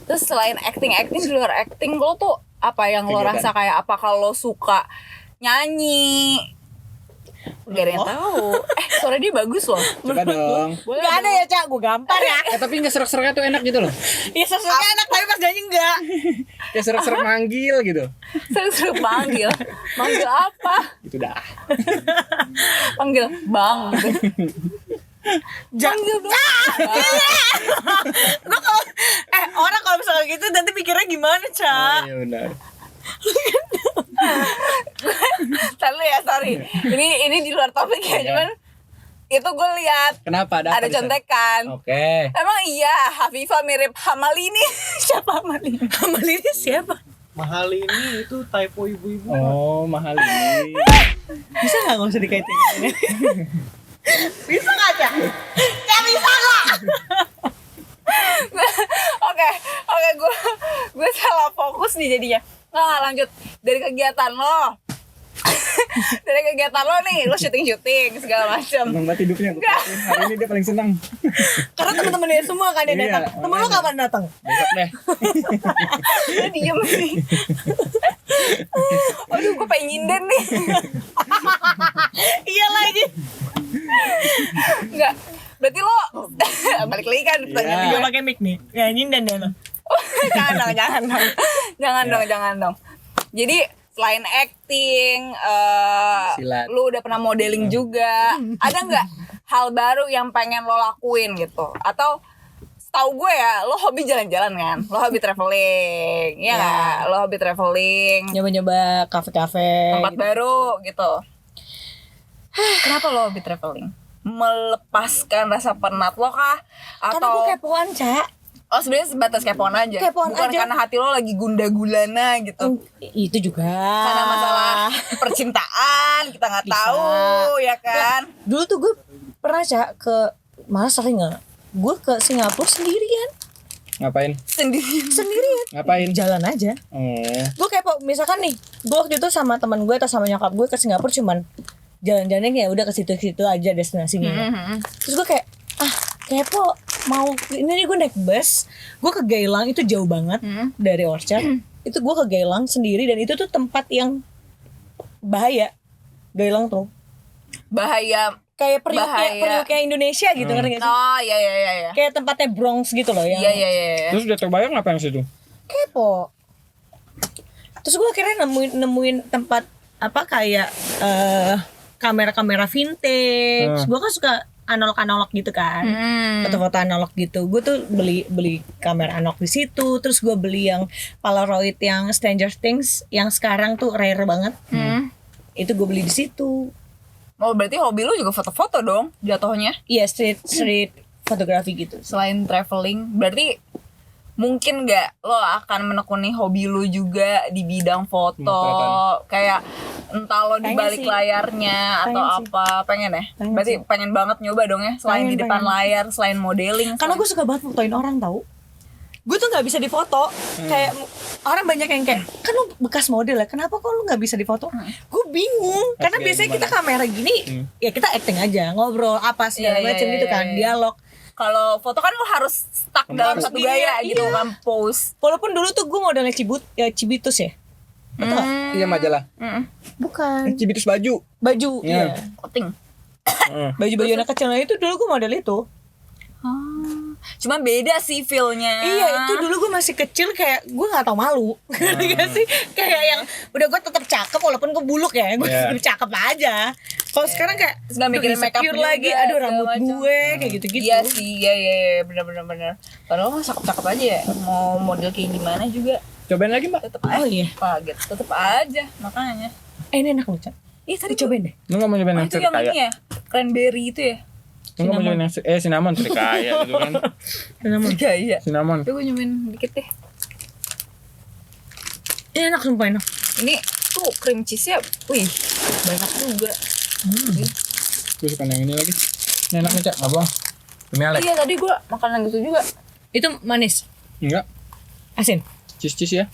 Terus selain acting di luar acting, lo tuh apa yang lo Kegiatan. rasa kayak apa kalau lo suka nyanyi? Gak ada yang tahu. Suara dia bagus loh. Coba dong. Boleh Gak ada ya, Cak, gue gampar ya. Tapi nggak serak-seraknya tuh enak gitu loh. Ya sesuatu enak tapi pas nyanyi enggak. Kayak serak-serak manggil gitu. Seru panggil. Manggil apa? Itu dah. Panggil bang gitu. Panggil dong. Gue kalau orang kalau misalnya gitu nanti pikirnya gimana, Oh, Cak? iya benar. Sorry. Ini di luar topik ya, cuman itu gue lihat Kenapa ada contekan. Oke. Emang iya, Hafifah mirip Hamalini. Siapa Hamalini? Hamalini siapa? Mahal ini itu typo ibu-ibu. Oh, mahal ini. Bisa nggak usah dikaitin ini? Bisa nggak Cak? Ya bisa nggak? Oke, gue salah fokus nih jadinya. Nggak, lanjut dari kegiatan lo. Dari kegiatan lo nih, lo syuting segala macam. Senang banget hidupnya. Hari ini dia paling senang. Karena teman-teman dia semua kan yang Iya, datang. Temen lo kapan datang? Besok deh. Lo diem sih. Aduh, gue pengen nyinden nih. Iya lagi. Enggak. Berarti lo balik lagi kan pertanyaan Gue gue. pakai mic nih. Nyanyiin dan lo. Jangan dong. Jadi selain acting, Silat. lu udah pernah modeling juga. Ada nggak hal baru yang pengen lo lakuin gitu? Atau setahu gue ya, lo hobi jalan-jalan kan? Lo hobi traveling, ya nggak? Lo hobi traveling, Nyoba-nyoba kafe-kafe. tempat gitu. baru gitu. Kenapa lo hobi traveling? Melepaskan rasa penat lo kah? Karena Atau gue kepoan, Cak. oh sebenarnya sebatas kepoan aja? Kepoan Bukan aja. karena hati lo lagi gundah-gulana gitu? Itu juga. Karena masalah percintaan kita nggak Bisa. tahu ya kan. Dulu tuh gue pernah Cak ke malah sering nggak? Gue ke Singapura sendirian. Ngapain? Sendirian. Ngapain? Jalan aja. Oh. Gue kayak misalkan nih, gue waktu itu sama teman gue atau sama nyokap gue ke Singapura cuman jalan-jalan ya udah ke situ-situ aja destinasinya. Terus gue kayak kepo mau ini nih gue naik bus, gue ke Geylang itu jauh banget dari Orchard. Itu gue ke Geylang sendiri dan itu tuh tempat yang bahaya. Geylang tuh Bahaya. kayak Bahaya. periuknya Indonesia gitu ngerti gak sih? Oh iya. Kayak tempatnya Bronx gitu loh yang Iya. Terus udah terbayang ngapain situ? kepo. Terus gue akhirnya nemuin tempat apa kayak kamera-kamera vintage. Gue kan suka analog gitu kan, foto-foto analog gitu. Gue tuh beli kamera analog di situ. Terus gue beli yang Polaroid yang Stranger Things yang sekarang tuh rare banget. Itu gue beli di situ. Oh berarti hobi lu juga foto-foto dong jatuhnya. Iya street fotografi gitu. Selain traveling, berarti mungkin nggak lo akan menekuni hobi lu juga di bidang foto, Pemotretan. kayak entah lo di Pengen balik sih. layarnya atau Pengen sih. apa, pengen ya? Pengen Berarti sih. pengen banget nyoba dong ya, selain Pengen, di depan pengen. layar, selain modeling. Karena gue suka banget fotoin orang tau. Gue tuh nggak bisa difoto. Kayak orang banyak yang kayak kan lu bekas model ya. Kenapa kok lu nggak bisa difoto? Gue bingung. Karena Oke, biasanya kita gimana? kamera gini, ya kita acting aja, ngobrol apa segala Iya, macam iya, gitu iya, kan, iya. dialog. Kalau foto kan lo harus stuck dalam Harus satu dia, gaya gitu iya. kan, pose. Walaupun dulu tuh gue modelnya Cibitus ya. Betul nggak? Iya majalah. Bukan. Cibitus baju. Baju. Iya. Iya. Penting. Baju-baju anak kecil. Nah itu dulu gue model itu. Cuma beda sih feel-nya. Iya itu dulu gue masih kecil kayak gue nggak tau malu, ngerti gak sih? Kayak yang udah gue tetap cakep walaupun gue buluk ya, gue Iya. tetap cakep aja. Kalau sekarang kayak Terus nggak mikirin aduh, make up insecure juga, lagi, aduh segala rambut macam. gue kayak gitu-gitu. Iya sih, iya, benar. Padahal mah cakep-cakep aja ya. Mau model kayak gimana juga Cobain lagi mbak. tetep aja. Oh iya. Kaget, tetep aja makanya. Ini enak loh Cak. Ih tadi Cobain deh. Lu nggak mau cobain Oh, yang itu yang kaya? ini ya, cranberry itu ya. Lu nggak mau cobain yang cinnamon kaya gitu kan? Gaya. Cinnamon. Tapi gue nyobain dikit deh. Ini enak sumpah enak. Ini tuh cream cheese-nya, wih banyak juga. Gue suka yang ini lagi. Ini enak nih cak, nggak bohong. Demi Alek. Iya tadi gue makan yang gitu juga. Itu manis, Enggak. asin. Cheese ya.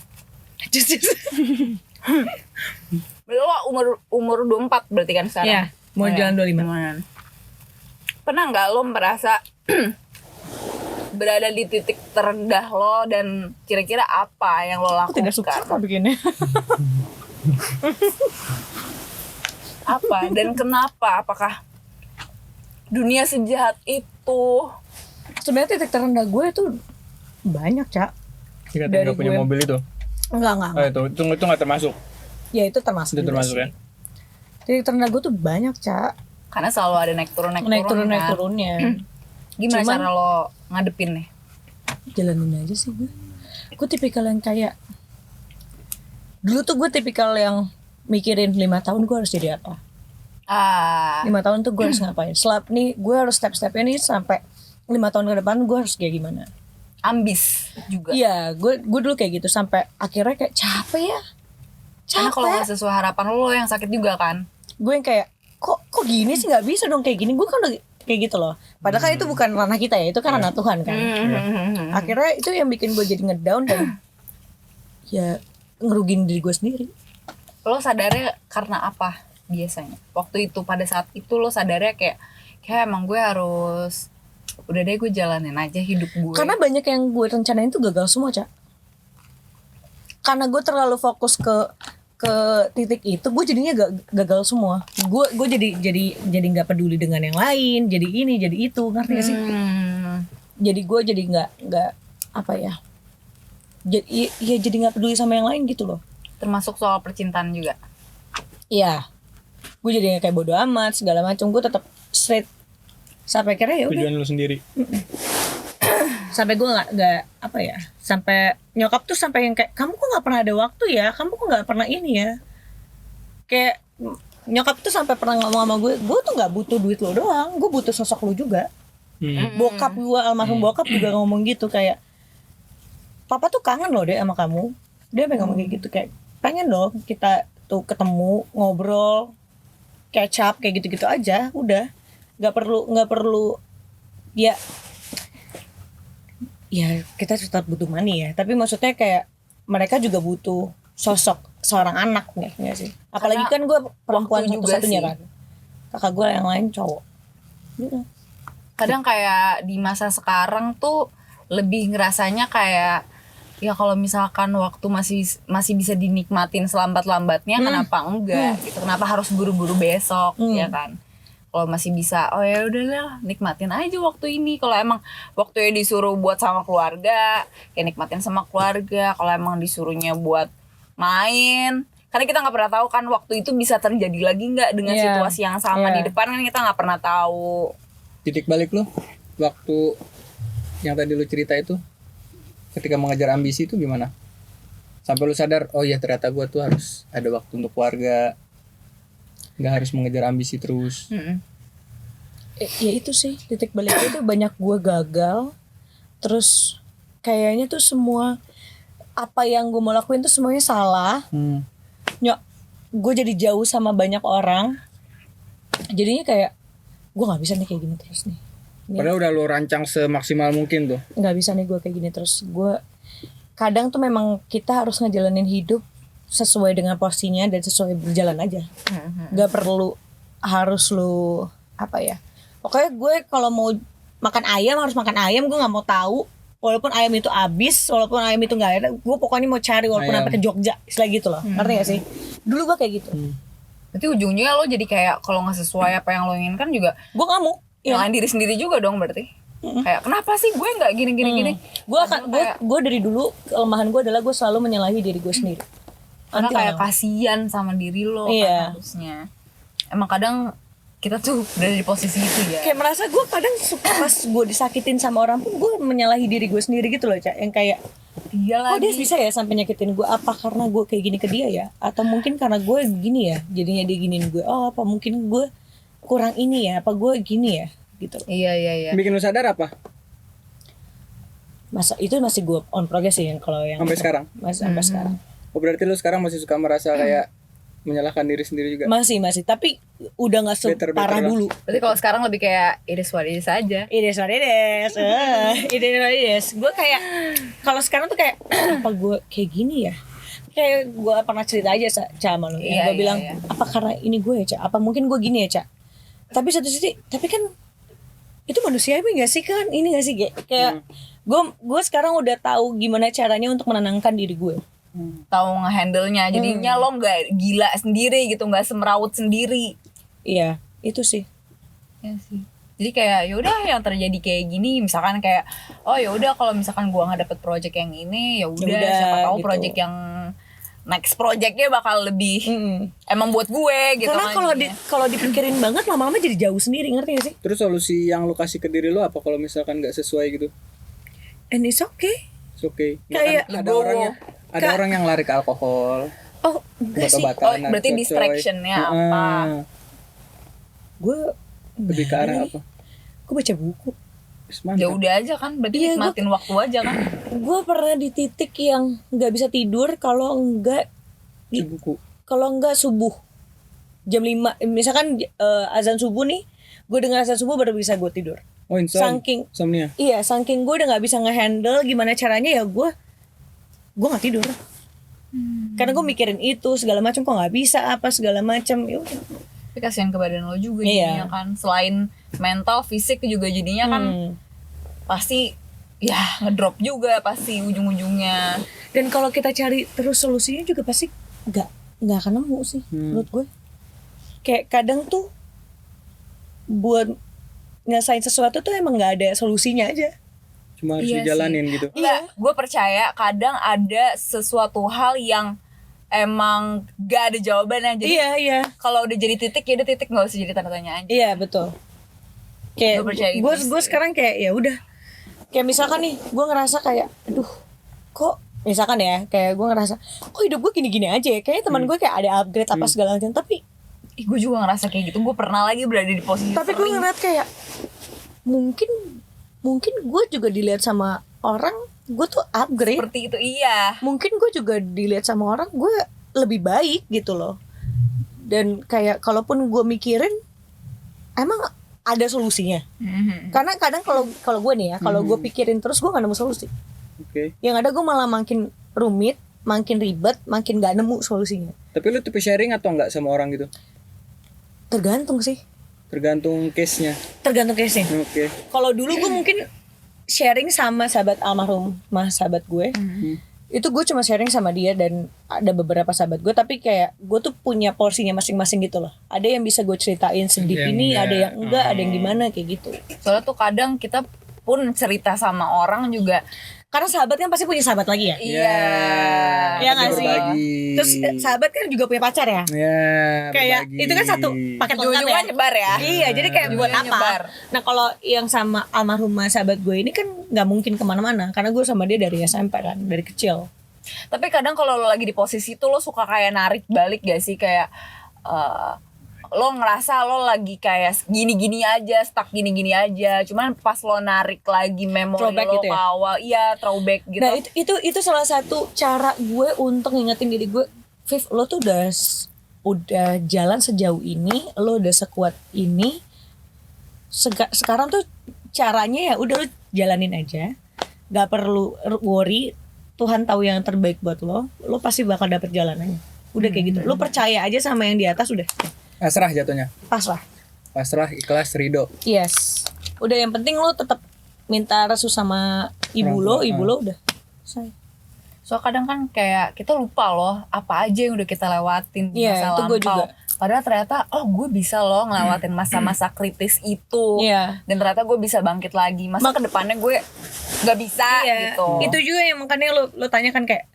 Berarti lo umur 24 berarti kan sekarang? Iya, mau Oh, jalan 25. lumayan. Pernah nggak lo merasa berada di titik terendah lo dan kira-kira apa yang lo Aku lakukan? tidak suka apa bikinnya. Apa dan kenapa? Apakah dunia sejahat itu? Sebenarnya titik terendah gue itu banyak Cak. Jika Dari nggak punya gue. mobil itu. Enggak. Itu nggak termasuk. Ya itu termasuk. Itu juga termasuk sih. ya. Titik terendah gue tuh banyak Cak. Karena selalu ada naik turun Naik turun kan? turunnya. Gimana Cuman- cara lo ngadepin nih? Jalanin aja sih gue. Gue tipikal yang kayak dulu tuh gue tipikal yang mikirin 5 tahun gue harus jadi apa. 5 tahun tuh gue harus ngapain. Nih gue harus step-stepnya nih sampai 5 tahun ke depan gue harus kayak gimana. Ambis juga. Iya, gue dulu kayak gitu sampai akhirnya kayak capek ya. Karena kalau nggak sesuai harapan lo yang sakit juga kan. Gue yang kayak kok gini sih, nggak bisa dong kayak gini. Gue kan udah kayak gitu loh. Padahal kan itu bukan ranah kita ya, itu kan ranah Tuhan kan. Akhirnya itu yang bikin gue jadi ngedown dan ya ngerugin diri gue sendiri. Lo sadarnya karena apa biasanya? Waktu itu pada saat itu lo sadarnya kayak emang gue harus udah deh gue jalanin aja hidup gue. Karena banyak yang gue rencanain tuh gagal semua, Cak. Karena gue terlalu fokus ke titik itu, gue jadinya gagal semua. Gue jadi nggak peduli dengan yang lain, jadi ini jadi itu, ngerti gak sih? Jadi gue jadi nggak apa ya? Jadi nggak peduli sama yang lain gitu loh. Termasuk soal percintaan juga. Iya, gue jadi kayak bodo amat segala macam. Gue tetap straight sampai akhirnya ya udah. Tujuan lu sendiri. Sampai gue nggak apa ya, sampai nyokap tuh sampai yang kayak kamu kok nggak pernah ada waktu ya, kamu kok nggak pernah ini ya, kayak nyokap tuh sampai pernah ngomong sama gue tuh nggak butuh duit lo doang, gue butuh sosok lo juga. Bokap gue, almarhum bokap juga ngomong gitu, kayak papa tuh kangen loh deh sama kamu. Dia pengen ngomong kayak gitu, kayak pengen dong kita tuh ketemu, ngobrol, catch up kayak gitu-gitu aja, udah nggak perlu ya kita tetap butuh money ya, tapi maksudnya kayak mereka juga butuh sosok seorang anak nggak sih, apalagi kan gue perempuan satu-satunya kan, kakak gue yang lain cowok gitu. Kadang kayak di masa sekarang tuh lebih ngerasanya kayak ya kalau misalkan waktu masih bisa dinikmatin selambat-lambatnya, kenapa enggak gitu, kenapa harus buru-buru besok ya kan. Kalau masih bisa, oh ya udahlah nikmatin aja waktu ini. Kalau emang waktunya disuruh buat sama keluarga, ya nikmatin sama keluarga. Kalau emang disuruhnya buat main, karena kita nggak pernah tahu kan waktu itu bisa terjadi lagi nggak dengan situasi yang sama di depan, kan kita nggak pernah tahu. Titik balik lu waktu yang tadi lu cerita itu, ketika mengejar ambisi itu gimana? Sampai lu sadar, oh ya ternyata gue tuh harus ada waktu untuk keluarga, nggak harus mengejar ambisi terus. Ya itu sih titik baliknya itu, banyak gue gagal, terus kayaknya tuh semua apa yang gue mau lakuin tuh semuanya salah. Gue jadi jauh sama banyak orang, jadinya kayak gue nggak bisa nih kayak gini terus nih. Padahal udah lu rancang semaksimal mungkin tuh. Nggak bisa nih gue kayak gini terus. Gue kadang tuh memang kita harus ngejalanin hidup sesuai dengan porsinya dan sesuai berjalan aja. Gak perlu harus lu apa ya, pokoknya gue kalau mau makan ayam harus makan ayam, gue nggak mau tahu walaupun ayam itu habis, walaupun ayam itu nggak ada, gue pokoknya mau cari walaupun sampai ke Jogja, istilah gitu loh. Ngerti gak sih? Dulu gue kayak gitu. Berarti ujungnya lo jadi kayak kalau nggak sesuai apa yang lo inginkan juga, gue nggak mau nyalain diri sendiri juga dong berarti. Kayak kenapa sih gue nggak gini. Gue dari dulu kelemahan gue adalah gue selalu menyalahi diri gue sendiri. Karena kayak kasihan sama diri lo kan harusnya. Emang kadang kita tuh udah di posisi itu ya. Kayak merasa gue kadang suka pas gue disakitin sama orang pun gue menyalahi diri gue sendiri gitu loh, Cak. Yang kayak Iyalah, dia bisa ya sampai nyakitin gue, apa karena gue kayak gini ke dia ya, atau mungkin karena gue gini ya jadinya dia giniin gue, oh apa mungkin gue kurang ini ya, apa gue gini ya gitu. Iya. Bikin lu sadar apa? Masa itu masih gue on progress sih kalau yang Sampai sekarang? Masih sampai sekarang. Oh berarti lu sekarang masih suka merasa kayak menyalahkan diri sendiri juga? Masih, tapi udah gak separah dulu. Berarti kalau sekarang lebih kayak it is what it is aja. It is what it is. Gue kayak kalau sekarang tuh kayak apa gue kayak gini ya? Kayak gue pernah cerita aja sama lo. Gue bilang apa karena ini gue ya, Cak? Apa mungkin gue gini ya, Cak? Tapi satu sisi, tapi kan itu manusiawi gak sih kan? Ini gak sih kayak gue sekarang udah tahu gimana caranya untuk menenangkan diri gue. Tahu ngehandle-nya, jadinya lo nggak gila sendiri gitu, nggak semrawut sendiri. Iya, itu sih. Ya sih. Jadi kayak yaudah yang terjadi kayak gini, misalkan kayak oh yaudah kalau misalkan gua nggak dapet project yang ini, ya udah siapa tahu gitu. Project yang next projectnya bakal lebih emang buat gue gitu. Karena kalau dipikirin banget lama-lama jadi jauh sendiri, ngerti gak sih? Terus solusi yang lu kasih ke diri lu apa kalau misalkan nggak sesuai gitu? And it's okay. It's okay. Kayak ada orang yang lari ke alkohol. Oh, Enggak sih. obat-obatan, Oh, berarti narkocoy. distractionnya apa? Heeh. Gue Lebih ke arah apa? Gue baca buku. Wis, mantap. Ya udah aja kan, berarti Iya, nikmatin waktu aja kan. Gue pernah di titik yang nggak bisa tidur kalau enggak Baca buku. subuh jam 5. Misalkan azan subuh nih, gue dengar azan subuh baru bisa gue tidur. Oh, Saking gue udah nggak bisa ngehandle gimana caranya, ya gue nggak tidur. Karena gue mikirin itu segala macam, kok nggak bisa apa segala macam. Ya udah. Tapi kasihan ke badan lo juga Iya. jadinya kan. Selain mental, fisik juga jadinya kan pasti ya ngedrop juga pasti ujung-ujungnya. Dan kalau kita cari terus solusinya juga pasti nggak akan nemu sih menurut gue. Kayak kadang tuh buat nyelesain sesuatu tuh emang nggak ada solusinya aja. Cuma harus Iya dijalanin gitu. Enggak, gue percaya kadang ada sesuatu hal yang emang gak ada jawabannya. Jadi Iya. kalau udah jadi titik, ya udah titik, nggak usah jadi tanda tanya aja. Iya betul. Kayak Gua percaya itu gue sih. sekarang kayak ya udah. Kayak misalkan nih, gue ngerasa kayak, aduh, kok misalkan ya, kayak gue ngerasa, kok hidup gue gini-gini aja ya. Kayaknya teman gue kayak ada upgrade apa segala macam. Tapi Gue juga ngerasa kayak gitu. Gue pernah lagi berada di posisi gue sering. ngeliat kayak mungkin gue juga dilihat sama orang, gue tuh upgrade. Seperti itu, iya. Mungkin gue juga dilihat sama orang, gue lebih baik gitu loh. Dan kayak kalaupun gue mikirin, emang ada solusinya. Karena kadang kalau gue nih ya, kalau gue pikirin terus gue gak nemu solusi. Oke. Yang ada gue malah makin rumit, makin ribet, makin gak nemu solusinya. Tapi lu tipe sharing atau enggak sama orang gitu? Tergantung sih, Tergantung case-nya. tergantung case-nya. Oke. Kalau dulu gue mungkin sharing sama sahabat almarhum sahabat gue, itu gue cuma sharing sama dia dan ada beberapa sahabat gue, tapi kayak gue tuh punya porsinya masing-masing gitu loh. Ada yang bisa gue ceritain sedih Yang ini, enggak. ada yang enggak, ada yang gimana kayak gitu. Soalnya tuh kadang kita pun cerita sama orang juga. Karena sahabat kan pasti punya sahabat lagi ya. Iya. Iya nggak sih? berbagi. Terus sahabat kan juga punya pacar ya. Ya, Kayak berbagi. itu kan satu paket lengkap Ujung-ujungnya ya. nyebar ya. Iya, jadi kayak buat Ujung-ujungnya apa? nyebar. Nah kalau yang sama almarhumah sahabat gue ini kan nggak mungkin kemana-mana, karena gue sama dia dari SMP kan, dari kecil. Tapi kadang kalau lo lagi di posisi itu lo suka kayak narik balik gak sih, kayak lo ngerasa lo lagi kayak gini-gini aja, stuck gini-gini aja. Cuman pas lo narik lagi memori Throwback lo gitu ke ya? awal, iya throwback gitu. Nah itu salah satu cara gue untuk ngingetin diri gue, Viv, lo tuh udah jalan sejauh ini, lo udah sekuat ini. Sekarang tuh caranya ya udah lo jalanin aja, gak perlu worry. Tuhan tahu yang terbaik buat lo pasti bakal dapet jalanannya. Udah kayak gitu, lo percaya aja sama yang di atas, udah Pasrah jatuhnya. pasrah. Pasrah, ikhlas, ridho. Yes, udah yang penting lo tetap minta restu sama ibu lo udah selesai. So kadang kan kayak kita lupa loh apa aja yang udah kita lewatin di Iya, masa itu gue lampau. juga. Padahal ternyata gue bisa loh ngelewatin masa-masa kritis itu. Iya. Dan ternyata gue bisa bangkit lagi. Masa kedepannya gue nggak bisa gitu. Itu juga yang makanya lo tanyakan kayak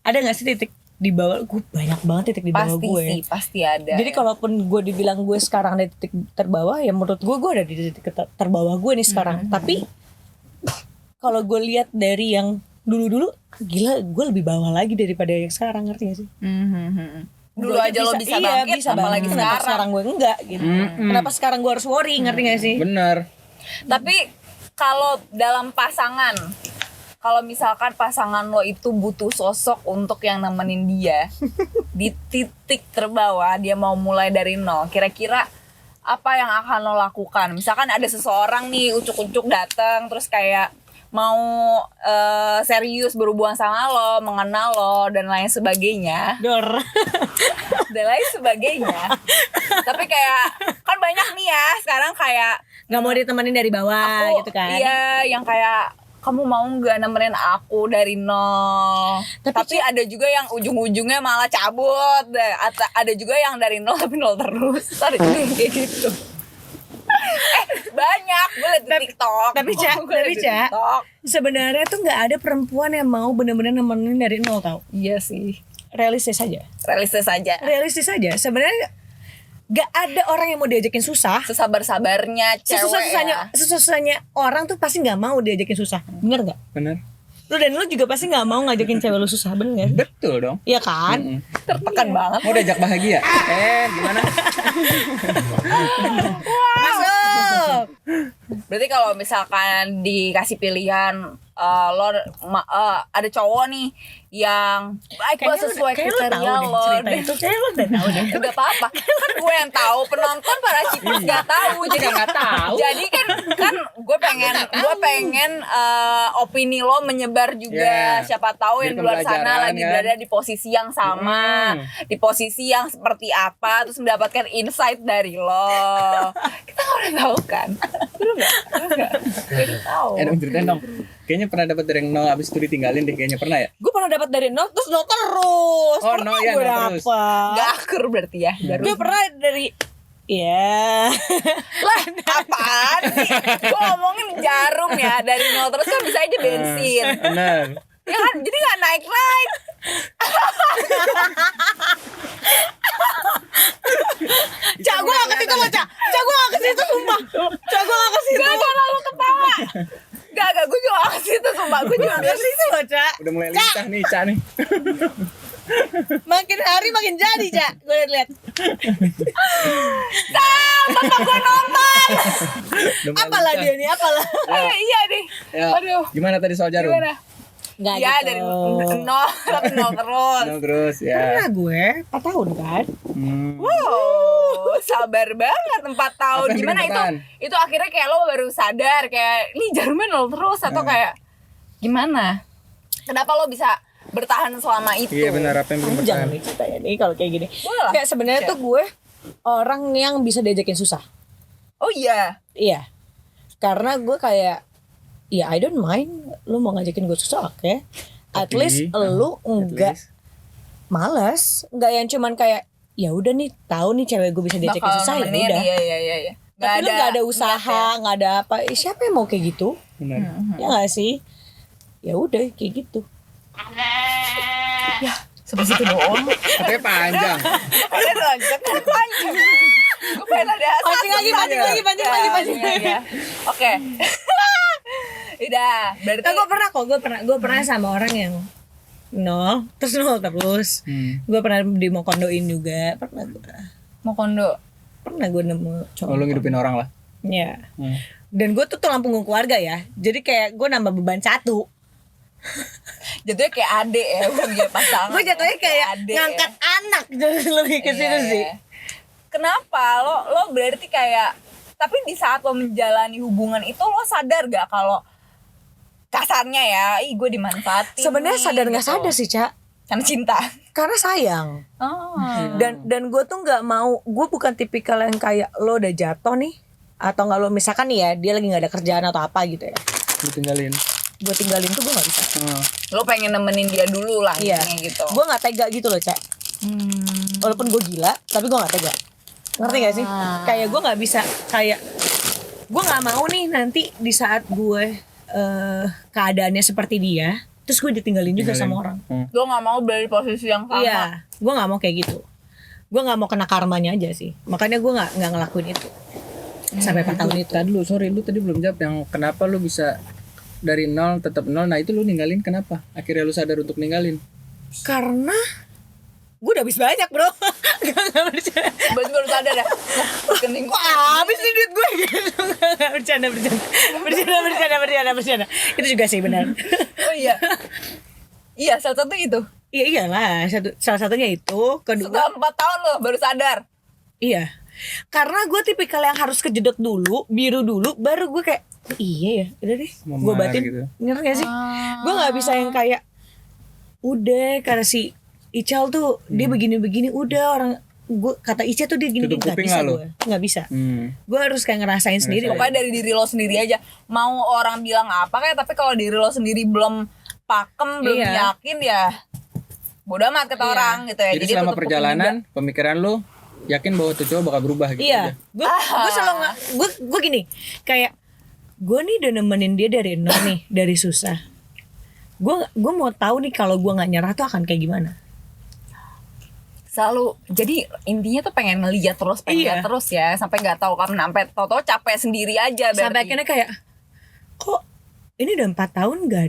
ada nggak sih titik di bawah gue? Banyak banget titik di bawah Pasti gue. sih, pasti ada. Jadi kalaupun gue dibilang gue sekarang ada di titik terbawah, ya menurut gue ada di titik terbawah gue nih sekarang. Tapi kalau gue lihat dari yang dulu-dulu, gila gue lebih bawah lagi daripada yang sekarang, ngerti gak sih? Dulu Gue aja lo bisa bangkit, bangkit. apalagi Kenapa sekarang. sekarang gue enggak gitu? Kenapa sekarang gue harus worry, ngerti gak sih? Benar. Tapi kalau dalam pasangan, kalau misalkan pasangan lo itu butuh sosok untuk yang nemenin dia di titik terbawah, dia mau mulai dari nol, kira-kira apa yang akan lo lakukan? Misalkan ada seseorang nih ucuk-ucuk datang terus kayak mau serius berhubungan sama lo, mengenal lo dan lain sebagainya. Dor. Dan lain sebagainya. Tapi kayak kan banyak nih ya sekarang kayak Gak mau ditemenin dari bawah aku, gitu kan? iya, yang kayak kamu mau nggak nemenin aku dari nol? Tapi ada juga yang ujung-ujungnya malah cabut. Ada juga yang dari nol tapi nol terus. Ada juga yang kayak gitu. Banyak gue liat di TikTok. Tapi Ca, sebenarnya tuh nggak ada perempuan yang mau benar-benar nemenin dari nol, tau? Iya sih. Realistis aja. Realistis aja. Realistis aja. Sebenarnya gak ada orang yang mau diajakin susah. Sesabar-sabarnya cewek Susah-susahnya orang tuh pasti nggak mau diajakin susah. Bener nggak? Benar. lu juga pasti nggak mau ngajakin cewek lu susah, bener nggak sih? Betul dong. Iya kan? Tertekan banget. Mau diajak bahagia? Gimana? Masuk. Berarti kalau misalkan dikasih pilihan lo ada cowok nih yang baik banget sesuai kriteria lo, cerita itu, kayak lu udah tahu deh. udah apa-apa kan gue yang tahu, penonton para cipis nggak tahu, jadi nggak tahu. jadi kan gue pengen opini lo menyebar juga, siapa tahu yang di luar sana lagi kan? berada di posisi yang sama, di posisi yang seperti apa, terus mendapatkan insight dari lo. Kita nggak udah tahu kan, belum nggak tahu. Dong ceritain dong. Kayaknya pernah dapat dari nol abis itu ditinggalin deh, kayaknya pernah ya? Gue pernah dapat dari nol terus nol terus. Oh, Pernah nol ya, gue nol terus. dapet. Gak akur berarti ya. Gue pernah dari Lah apaan sih? Gue ngomongin jarum ya, dari nol terus kan bisa aja bensin. Benar. Ya kan, jadi gak naik-naik. Cak, gue gak ke situ loh, Cak. Cak, gue gak ke situ, sumpah. Cak, gue gak ke situ. Gak lalu ketawa. Gak, gue juga gak ke situ, sumpah. Gue juga Gak ke situ loh, Cak. Udah mulai lincah nih, Cak nih. Makin hari makin jadi, Cak. Gue liat. bapak gue nonton. Udah mulai Apalah lincah. dia nih, apalah. Iya nih. Ya. Aduh. Gimana tadi soal jarum? Gimana? Gak Ya gitu. dari nol, tapi nol terus. Nol terus ya. Pernah gue 4 tahun kan. Wow, sabar banget 4 tahun. Apa yang Gimana bikin itu? bertahan? Itu akhirnya kayak lo baru sadar kayak ini jarumnya nol terus atau kayak gimana? Kenapa lo bisa bertahan selama itu? Iya benar, apa yang bikin Jangan bertahan? nih ceritanya nih kalau kayak gini. Boleh lah. Kayak sebenarnya tuh gue orang yang bisa diajakin susah. Oh iya. Iya. Karena gue kayak ya I don't mind lu mau ngajakin gue susah, oke. At Tapi, least lu enggak least. malas, enggak yang cuman kayak ya udah nih tahu nih cewek gue bisa diajakin Bakal susah ya nemenin, udah. Iya. Tapi lu gak ada usaha, nggak ada apa. Siapa yang mau kayak gitu? Benar. Ya nggak sih? Ya udah kayak gitu. Ya, sampai situ doang. Katanya panjang. Ada lanjut kan panjang. Gue pengen ada Pancing lagi. Oke. Udah, berarti Nah, gue pernah sama orang yang nol terus. Gue pernah dimokondoin juga, pernah mau kondo. gue nemu cowok. Oh, lu ngidupin orang lah. Ya. Dan gue tuh tulang punggung keluarga ya, jadi kayak gue nambah beban satu. Jatuhnya kayak adek ya, bukan dia pasangan. Gue jatuhnya kayak adek ngangkat anak, jadi lebih ke situ sih. Kenapa lo berarti kayak, tapi di saat lo menjalani hubungan itu lo sadar gak kalau kasarnya ya, gue dimanfaatin. Sebenarnya nih, sadar nggak gitu. sadar sih, Cak. Karena cinta. Karena sayang. Oh. Dan gue tuh nggak mau, gue bukan tipikal yang kayak lo udah jatuh nih, atau nggak lo misalkan nih ya dia lagi nggak ada kerjaan atau apa gitu ya, Ditinggalin. gue tinggalin tuh gue nggak bisa. Lo pengen nemenin dia dulu lah, Iya. intinya gitu. Gue nggak tega gitu loh, Cak. Walaupun gue gila, tapi gue nggak tega. Ngerti gak sih? Kayak gue nggak bisa, kayak gue nggak mau nih nanti di saat gue keadaannya seperti dia, terus gue ditinggalin juga sama orang. Lo gak mau berada di posisi yang sama. Iya, gue nggak mau kayak gitu. Gue nggak mau kena karmanya aja sih. Makanya gue nggak ngelakuin itu sampai 4 tahun itu. Tadi lu, sorry, lu tadi belum jawab yang kenapa lu bisa dari nol tetap nol. Nah itu lu ninggalin kenapa? Akhirnya lu sadar untuk ninggalin. Karena gue udah habis banyak, bro. Gak bercanda. Baru sadar ya. Rekening gue. Wah, habis nih duit gue gitu. Gak bercanda. Itu juga sih benar. Oh iya. Iya, salah satu itu. Iya iyalah, salah satunya itu. Kedua, Setelah 4 tahun lo baru sadar. iya. Karena gue tipikal yang harus kejedot dulu, biru dulu, baru gue kayak iya ya, udah deh, gue Memar batin. gitu. Ngerti gak sih? Gue nggak bisa yang kayak udah karena si Ical tuh dia begini-begini, udah orang gue kata Ica tuh dia gini, Tutup nggak kuping bisa lah lo. gue, nggak bisa. Gue harus kayak ngerasain sendiri. Pokoknya dari diri lo sendiri aja. Mau orang bilang apa kayak, tapi kalau diri lo sendiri belum pakem, belum Iya. yakin ya bodo amat kata orang gitu ya. Jadi selama tutup kuping perjalanan pemikiran lu yakin bahwa tuh cowok bakal berubah gitu Iya, aja. gue selalu gue gini, kayak gue nih udah nemenin dia dari nol nih, dari susah. Gue mau tahu nih kalau gue nggak nyerah tuh akan kayak gimana. selalu. Jadi intinya tuh pengen ngeliat terus, Iya. terus ya, sampai nggak tahu kapan, sampai tahu-tahu capek sendiri aja berarti. Sampai akhirnya kayak kok ini udah 4 tahun nggak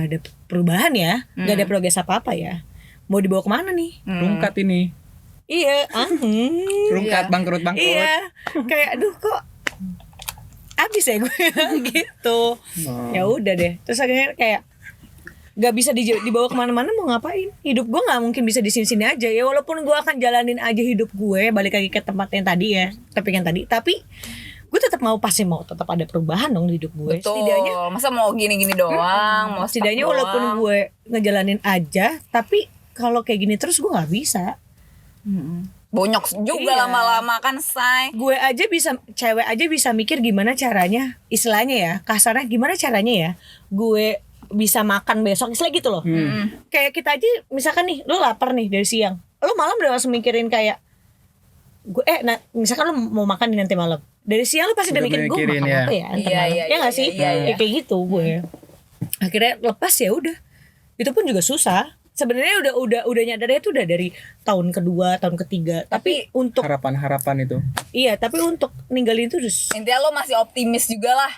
ada perubahan ya, nggak ada progres apa ya. Mau dibawa kemana nih? Rungkat ini. Iya, Rungkat, bangkrut. iya, kayak aduh kok abis ya gue gitu. Ya udah deh. Terus akhirnya kayak nggak bisa dibawa kemana-mana, mau ngapain? Hidup gue nggak mungkin bisa di sini aja ya, walaupun gue akan jalanin aja hidup gue, balik lagi ke tempat yang tadi ya, tapi gue tetap tetap ada perubahan dong di hidup gue. Betul. Setidaknya Masa mau gini-gini doang, mau stuck setidaknya doang. walaupun gue ngejalanin aja, tapi kalau kayak gini terus gue nggak bisa. Bonyok juga Iya. lama-lama kan, say. Cewek aja bisa mikir gimana caranya, istilahnya ya, kasarnya gimana caranya ya gue bisa makan besok, istilah gitu loh. Kayak kita aja misalkan nih, lu lapar nih dari siang, lu malam udah langsung mikirin kayak gue misalkan lu mau makan nih nanti malam, dari siang lu pasti udah Udah mikirin gue mikirin, makan ya. apa ya ntar Iya, malam. iya, Ya nggak iya, sih? iya, iya. Ya kayak gitu gue. Akhirnya lepas ya udah. Itu pun juga susah. Sebenarnya udah nyadarnya itu udah dari tahun kedua, tahun ketiga. Tapi untuk Harapan-harapan itu. iya, tapi untuk ninggalin itu terus. Intinya lo masih optimis juga lah.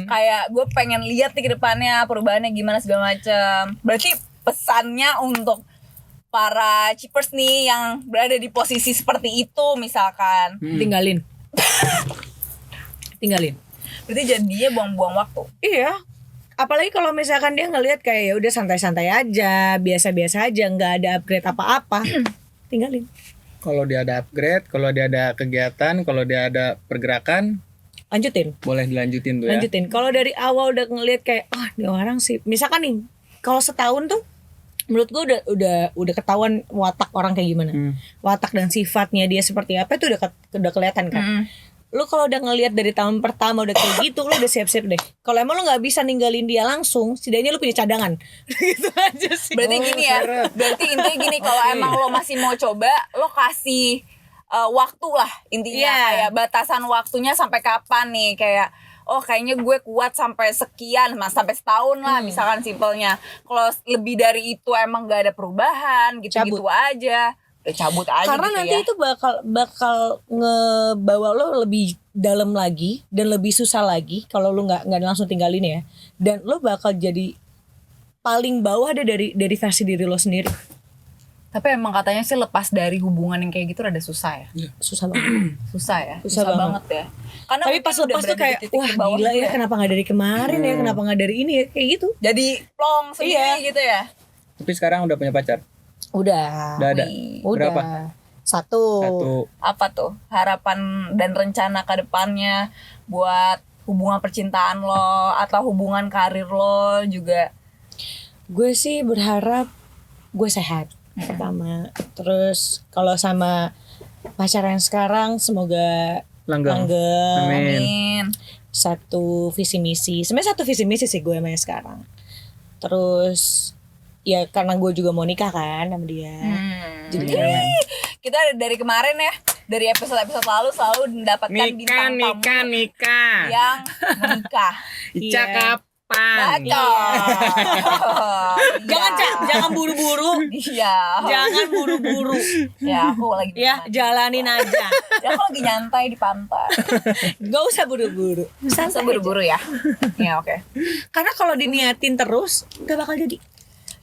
Kayak gue pengen lihat nih ke depannya perubahannya gimana segala macam. Berarti pesannya untuk para Chippers nih yang berada di posisi seperti itu misalkan. Tinggalin. Berarti jadinya buang-buang waktu. Iya. Apalagi kalau misalkan dia ngelihat kayak ya udah santai-santai aja, biasa-biasa aja, nggak ada upgrade apa-apa, tinggalin. Kalau dia ada upgrade, kalau dia ada kegiatan, kalau dia ada pergerakan, Lanjutin. boleh dilanjutin tuh ya. Lanjutin. Kalau dari awal udah ngelihat kayak ini orang sih, misalkan nih, kalau setahun tuh menurut gue udah ketahuan watak orang kayak gimana. Watak dan sifatnya dia seperti apa itu udah kelihatan kan. Lu kalau udah ngelihat dari tahun pertama udah kayak gitu, lu udah siap-siap deh. Kalau emang lu nggak bisa ninggalin dia langsung, setidaknya lu punya cadangan. Gitu aja sih. Berarti gini ya. Berarti intinya gini, kalau emang lo masih mau coba, lo kasih waktu lah intinya. Iya. Kayak batasan waktunya sampai kapan nih, kayak oh kayaknya gue kuat sampai sekian, sampai setahun lah misalkan simpelnya. Kalau lebih dari itu emang gak ada perubahan gitu-gitu aja, udah cabut aja. Karena gitu nanti ya. itu bakal ngebawa lo lebih dalam lagi dan lebih susah lagi kalau lo nggak langsung tinggalin ya. Dan lo bakal jadi paling bawah deh dari versi diri lo sendiri. Tapi emang katanya sih lepas dari hubungan yang kayak gitu rada susah ya. Susah banget. Susah ya. Susah banget ya. Karena Tapi mungkin pas udah lepas tuh berada di kayak titik wah terbawah gila juga ya, kenapa nggak dari kemarin ya, kenapa nggak dari ini ya, kayak gitu. Jadi plong sendiri gitu ya. Tapi sekarang udah punya pacar. Udah. Udah ada. Udah. Berapa? Satu. Apa tuh harapan dan rencana ke depannya buat hubungan percintaan lo atau hubungan karir lo juga? Gue sih berharap gue sehat pertama. Terus kalau sama pacar yang sekarang semoga Langgeng. langgeng. Amin. Amin. Satu visi misi. Sebenarnya satu visi misi sih gue sama yang sekarang. Terus ya karena gue juga mau nikah kan sama dia. Jadi kayak Kita dari kemarin ya, dari episode-episode lalu selalu mendapatkan bintang tamu yang menikah. Ica Iya. kapan? Bacot. jangan buru-buru. Iya. Jangan buru-buru. Ya aku lagi Ya, jalanin aja. Ya, aku lagi nyantai di pantai. Gak usah buru-buru. Santai buru-buru ya. Ya oke. Karena kalau diniatin terus gak bakal jadi.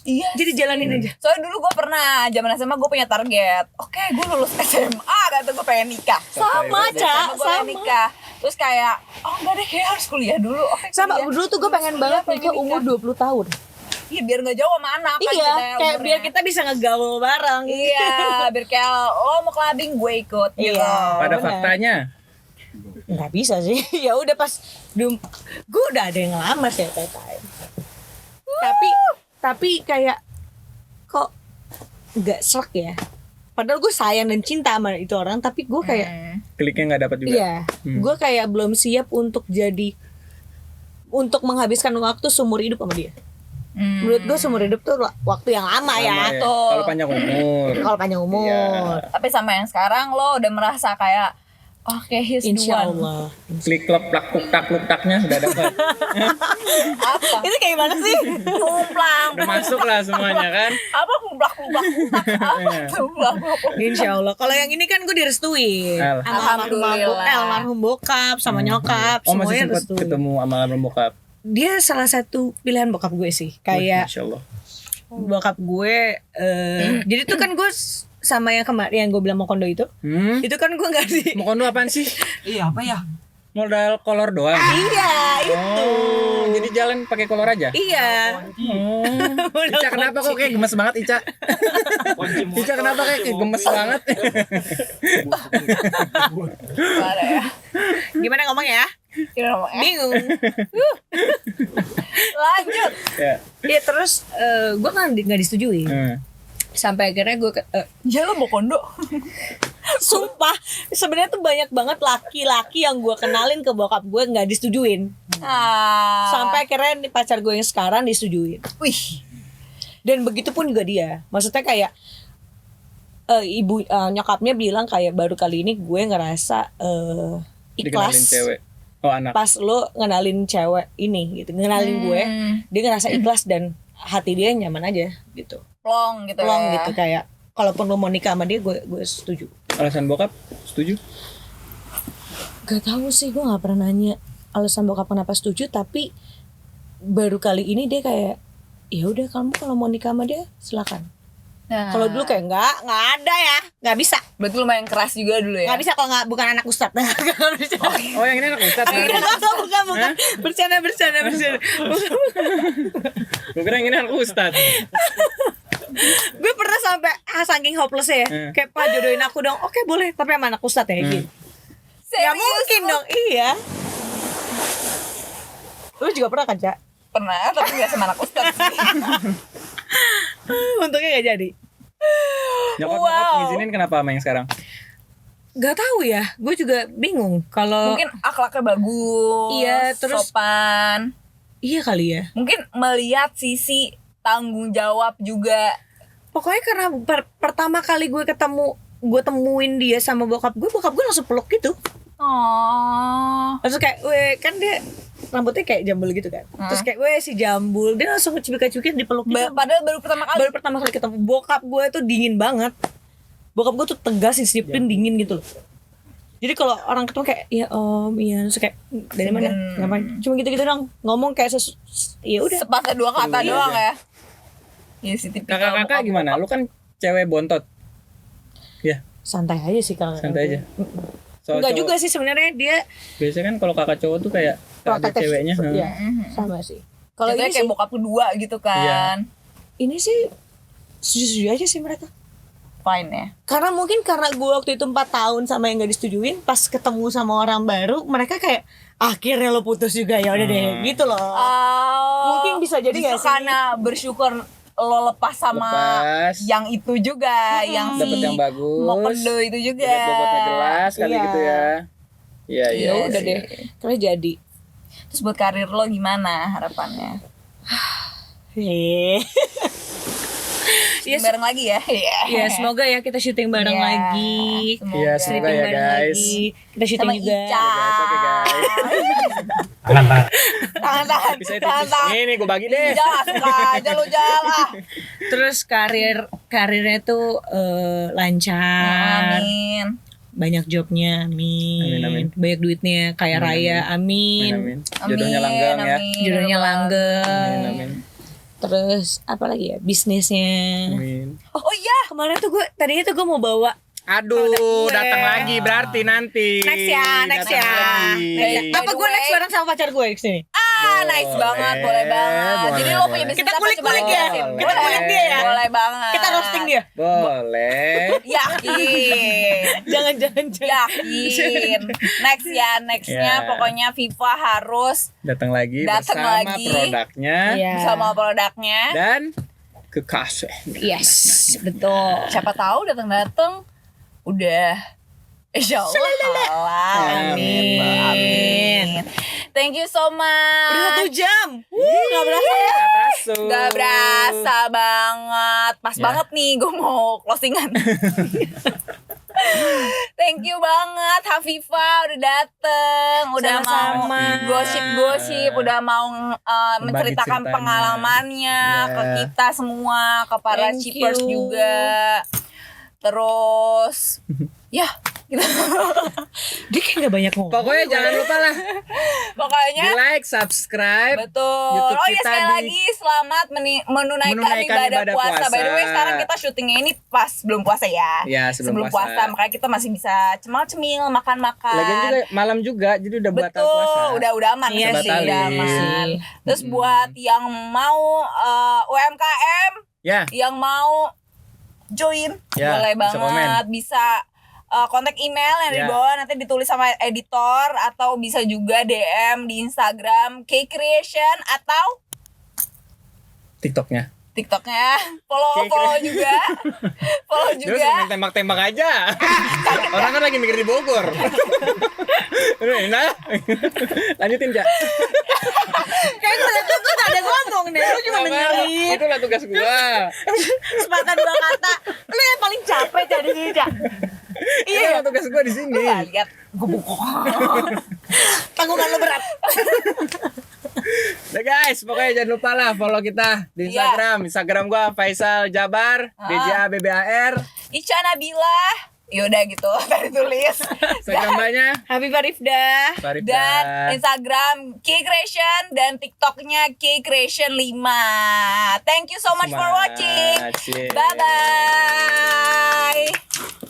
Iya. Jadi jalanin aja. Soalnya dulu gue pernah zaman SMA gue punya target. Oke, gue lulus SMA kata gue pengen nikah. Sama, Ca. Gue pengen nikah. Terus kayak enggak deh, kayak harus kuliah dulu. Oke, Sama kuliah. dulu tuh gue pengen banget nikah umur 20 tahun. Iya, biar enggak jauh sama anak kan Iya, kita kayak umurnya. biar kita bisa ngegaul bareng. Iya, biar kayak lo mau clubbing gue ikut gitu. Iya. Pada Benar. faktanya Nggak bisa sih. Ya udah pas gue udah ada yang ngelamar sih time. Tapi kayak kok nggak serak ya. Padahal gue sayang dan cinta sama itu orang, tapi gue kayak kliknya nggak dapat juga. iya, gue kayak belum siap untuk menghabiskan waktu seumur hidup sama dia. Menurut gue seumur hidup tuh waktu yang lama ya. Sama ya. Kalau panjang umur. Kalau panjang umur. Iya. Tapi sama yang sekarang lo udah merasa kayak oke, he's the Insya one. Allah. Klik klep plak tuk taknya udah dapat. Apa? Itu kayak gimana sih? Kumplang. Udah masuk lah semuanya kan. Apa kumplak? Apa tuh? Insya Allah. Kalau yang ini kan gue direstuin. Alhamdulillah. Almarhum bokap sama nyokap. Oh masih Semuanya sempat restuin. ketemu sama almarhum bokap. dia salah satu pilihan bokap gue sih. Kayak Masya Allah. bokap gue jadi tuh kan gue sama yang kemarin yang gue bilang mau kondo itu kan gue nggak di Mau kondo apaan sih? Iya apa ya? Modal kolor doang. iya itu Jadi jalan pakai kolor aja. iya Ica kenapa kok kayak gemes banget Ica? Ica kenapa kayak gemes banget? Parah ya. gimana ngomong ya Gimana ngomongnya? bingung Lanjut. ya terus gue kan nggak disetujui sampai akhirnya gue Ya lo mau kondo. sumpah sebenarnya tuh banyak banget laki-laki yang gue kenalin ke bokap gue nggak disetujuin sampai akhirnya nih pacar gue yang sekarang disetujuin. Wih. Dan begitu pun juga dia. Maksudnya kayak nyokapnya bilang kayak baru kali ini gue ngerasa Dikenalin ikhlas cewek. Oh anak. pas lo ngenalin cewek ini gitu, ngenalin gue, dia ngerasa ikhlas dan hati dia nyaman aja gitu. Plong gitu Plong ya. gitu kayak kalaupun lo mau nikah sama dia gue setuju. Alasan bokap setuju? Gak tahu sih, gue nggak pernah nanya alasan bokap kenapa setuju, tapi baru kali ini dia kayak ya udah kamu kalau mau nikah sama dia silakan. Nah, Kalau dulu kayak nggak ada ya, nggak bisa. berarti lumayan keras juga dulu ya. Nggak bisa kalau nggak bukan anak ustadz. Nggak bisa. Oh yang ini anak ustadz. Bukan. Bercanda. Gue kira yang ini anak ustadz. Gue pernah sampai saking hopeless ya, kayak Pak jodohin aku dong. Oke boleh, tapi sama anak ustadz ya gitu. Gak mungkin dong, iya. Lu juga pernah kan, Cak? Pernah, tapi gak sama anak ustadz sih. Untungnya gak jadi. Nyokap ngizinin kenapa sama yang sekarang? Gak tahu ya, gue juga bingung. Kalau Mungkin akhlaknya bagus. Iya, terus- sopan. iya kali ya. Mungkin melihat sisi tanggung jawab juga. Pokoknya karena pertama kali gue temuin dia sama bokap gue langsung peluk gitu. Oh. Terus kayak, weh kan dia rambutnya kayak jambul gitu kan. Terus kayak, weh si jambul, dia langsung cubit-cubit dipeluk gitu. Padahal baru pertama kali. Baru pertama kali ketemu, bokap gue tuh dingin banget. Bokap gue tuh tegas, disiplin, dingin gitu loh. Jadi kalau orang ketemu kayak, ya om, iya, terus kayak dari mana? Ngapain? Cuma gitu-gitu dong, ngomong kayak ya udah. Sepatah dua kata doang ya. Iya sih tipikal. Kakak-kakak bokap. gimana? Lu kan cewek bontot. Ya, Santai aja sih kalau santai aja. Soal Enggak cowok- juga sih sebenarnya dia Biasanya kan kalau kakak cowok tuh kayak ada protektif. ceweknya. Iya, sama sih. Kalau Jatuhnya ini kayak sih, bokap kedua gitu kan. ini sih setuju aja sih mereka. Fine ya. Karena mungkin karena gue waktu itu 4 tahun sama yang gak disetujuin, pas ketemu sama orang baru, mereka kayak akhirnya lo putus juga, ya udah deh, gitu loh. Mungkin bisa jadi justru nggak sih? karena bersyukur lo lepas sama Lepas. yang itu juga, yang Dapet yang bagus. mau kendo itu juga. Lihat bobotnya jelas kali Iya. gitu ya. Iya, iya. Ya udah sih. deh, karena jadi. Terus buat karir lo gimana harapannya? Iya, Bareng lagi ya. ya semoga ya kita syuting bareng Iya, lagi. semoga. Iya, semoga Syuting ya bareng guys. lagi. Kita syuting Sama juga. Ica. Guys, oke guys. Tangan-tangan. Bisa Tangan-tangan. ini gue bagi deh. Jangan suka aja lo jalan. Terus karirnya tuh lancar. Amin. Banyak jobnya, amin. Amin. Banyak duitnya, kaya raya, amin. Amin. Jodohnya langgeng ya. Jodohnya langgeng. Amin, amin. Terus apa lagi ya, bisnisnya. Amin. Oh iya. Kemarin tuh tadinya tuh gue mau bawa Aduh, gue. datang lagi berarti nanti. next ya. Datang lagi. Apa gue next bareng sama pacar gue di sini? Nice banget, boleh banget. Jadi lo punya bisnis Kita apa? kulik-kulik Coba ya. jelasin. Kita Boleh. kulik dia ya. Boleh banget. Kita roasting dia. Boleh. Yakin. Jangan. Yakin. Next ya, nextnya Ya. pokoknya Viva harus Datang lagi Datang bersama lagi. produknya Iya. sama produknya. dan kekasih. Yes, betul. Siapa tahu datang-datang udah Insya Allah halal. Amin. Amin. Thank you so much. Udah 1 jam. Gak berasa ya. Gak terasa. Gak berasa banget. Pas Ya. banget nih gue mau closingan. Thank you banget Hafifah udah dateng, udah Sama-sama. mau gosip-gosip, udah mau Berbagi menceritakan ceritanya. pengalamannya ke Ya. kita semua, ke para Thank shippers you. juga. Terus Ya, gitu. Dia kayak gak banyak ngomong. Pokoknya jangan lupa lah Pokoknya di like, subscribe. betul. YouTube Oh ya kita sekali di- lagi selamat menunaikan menunaikan ibadah ibadah puasa. By the way puasa. sekarang kita syutingnya ini pas belum puasa ya. Ya, sebelum puasa. Makanya kita masih bisa cemil-cemil, makan-makan. Lagian juga malam juga, jadi udah batal Betul, puasa. udah aman Iya sih, sih, udah batalin. aman. Terus buat yang mau UMKM, Ya, yang mau join, Ya, boleh bisa banget, bisa kontak email yang di Ya. bawah nanti ditulis sama editor, atau bisa juga DM di Instagram K-Creation atau TikToknya. TikToknya. Follow juga, follow Terus juga. main tembak-tembak aja. Orang kan lagi mikir di Bogor. Nah, lanjutin Cak. Kayak gue gak ada ngomong deh. Lu cuma dengerin. Itulah tugas gua. Sepatah dua kata. Lu yang paling capek Cak di sini Cak. Iya, tugas gua di sini. Lu gak lihat Gue bungkuk. Tanggungan lu berat. Nah guys, pokoknya jangan lupa lah follow kita di Iya. Instagram gua Faisal Jabar, DJABBAR. Ica Nabila. Yaudah gitu, tadi tulis. Instagram banyak. Habibah Rifda. Dan Instagram K-Creation dan TikToknya K-Creation 5. Thank you so much for watching. Semangat, yeah. Bye bye.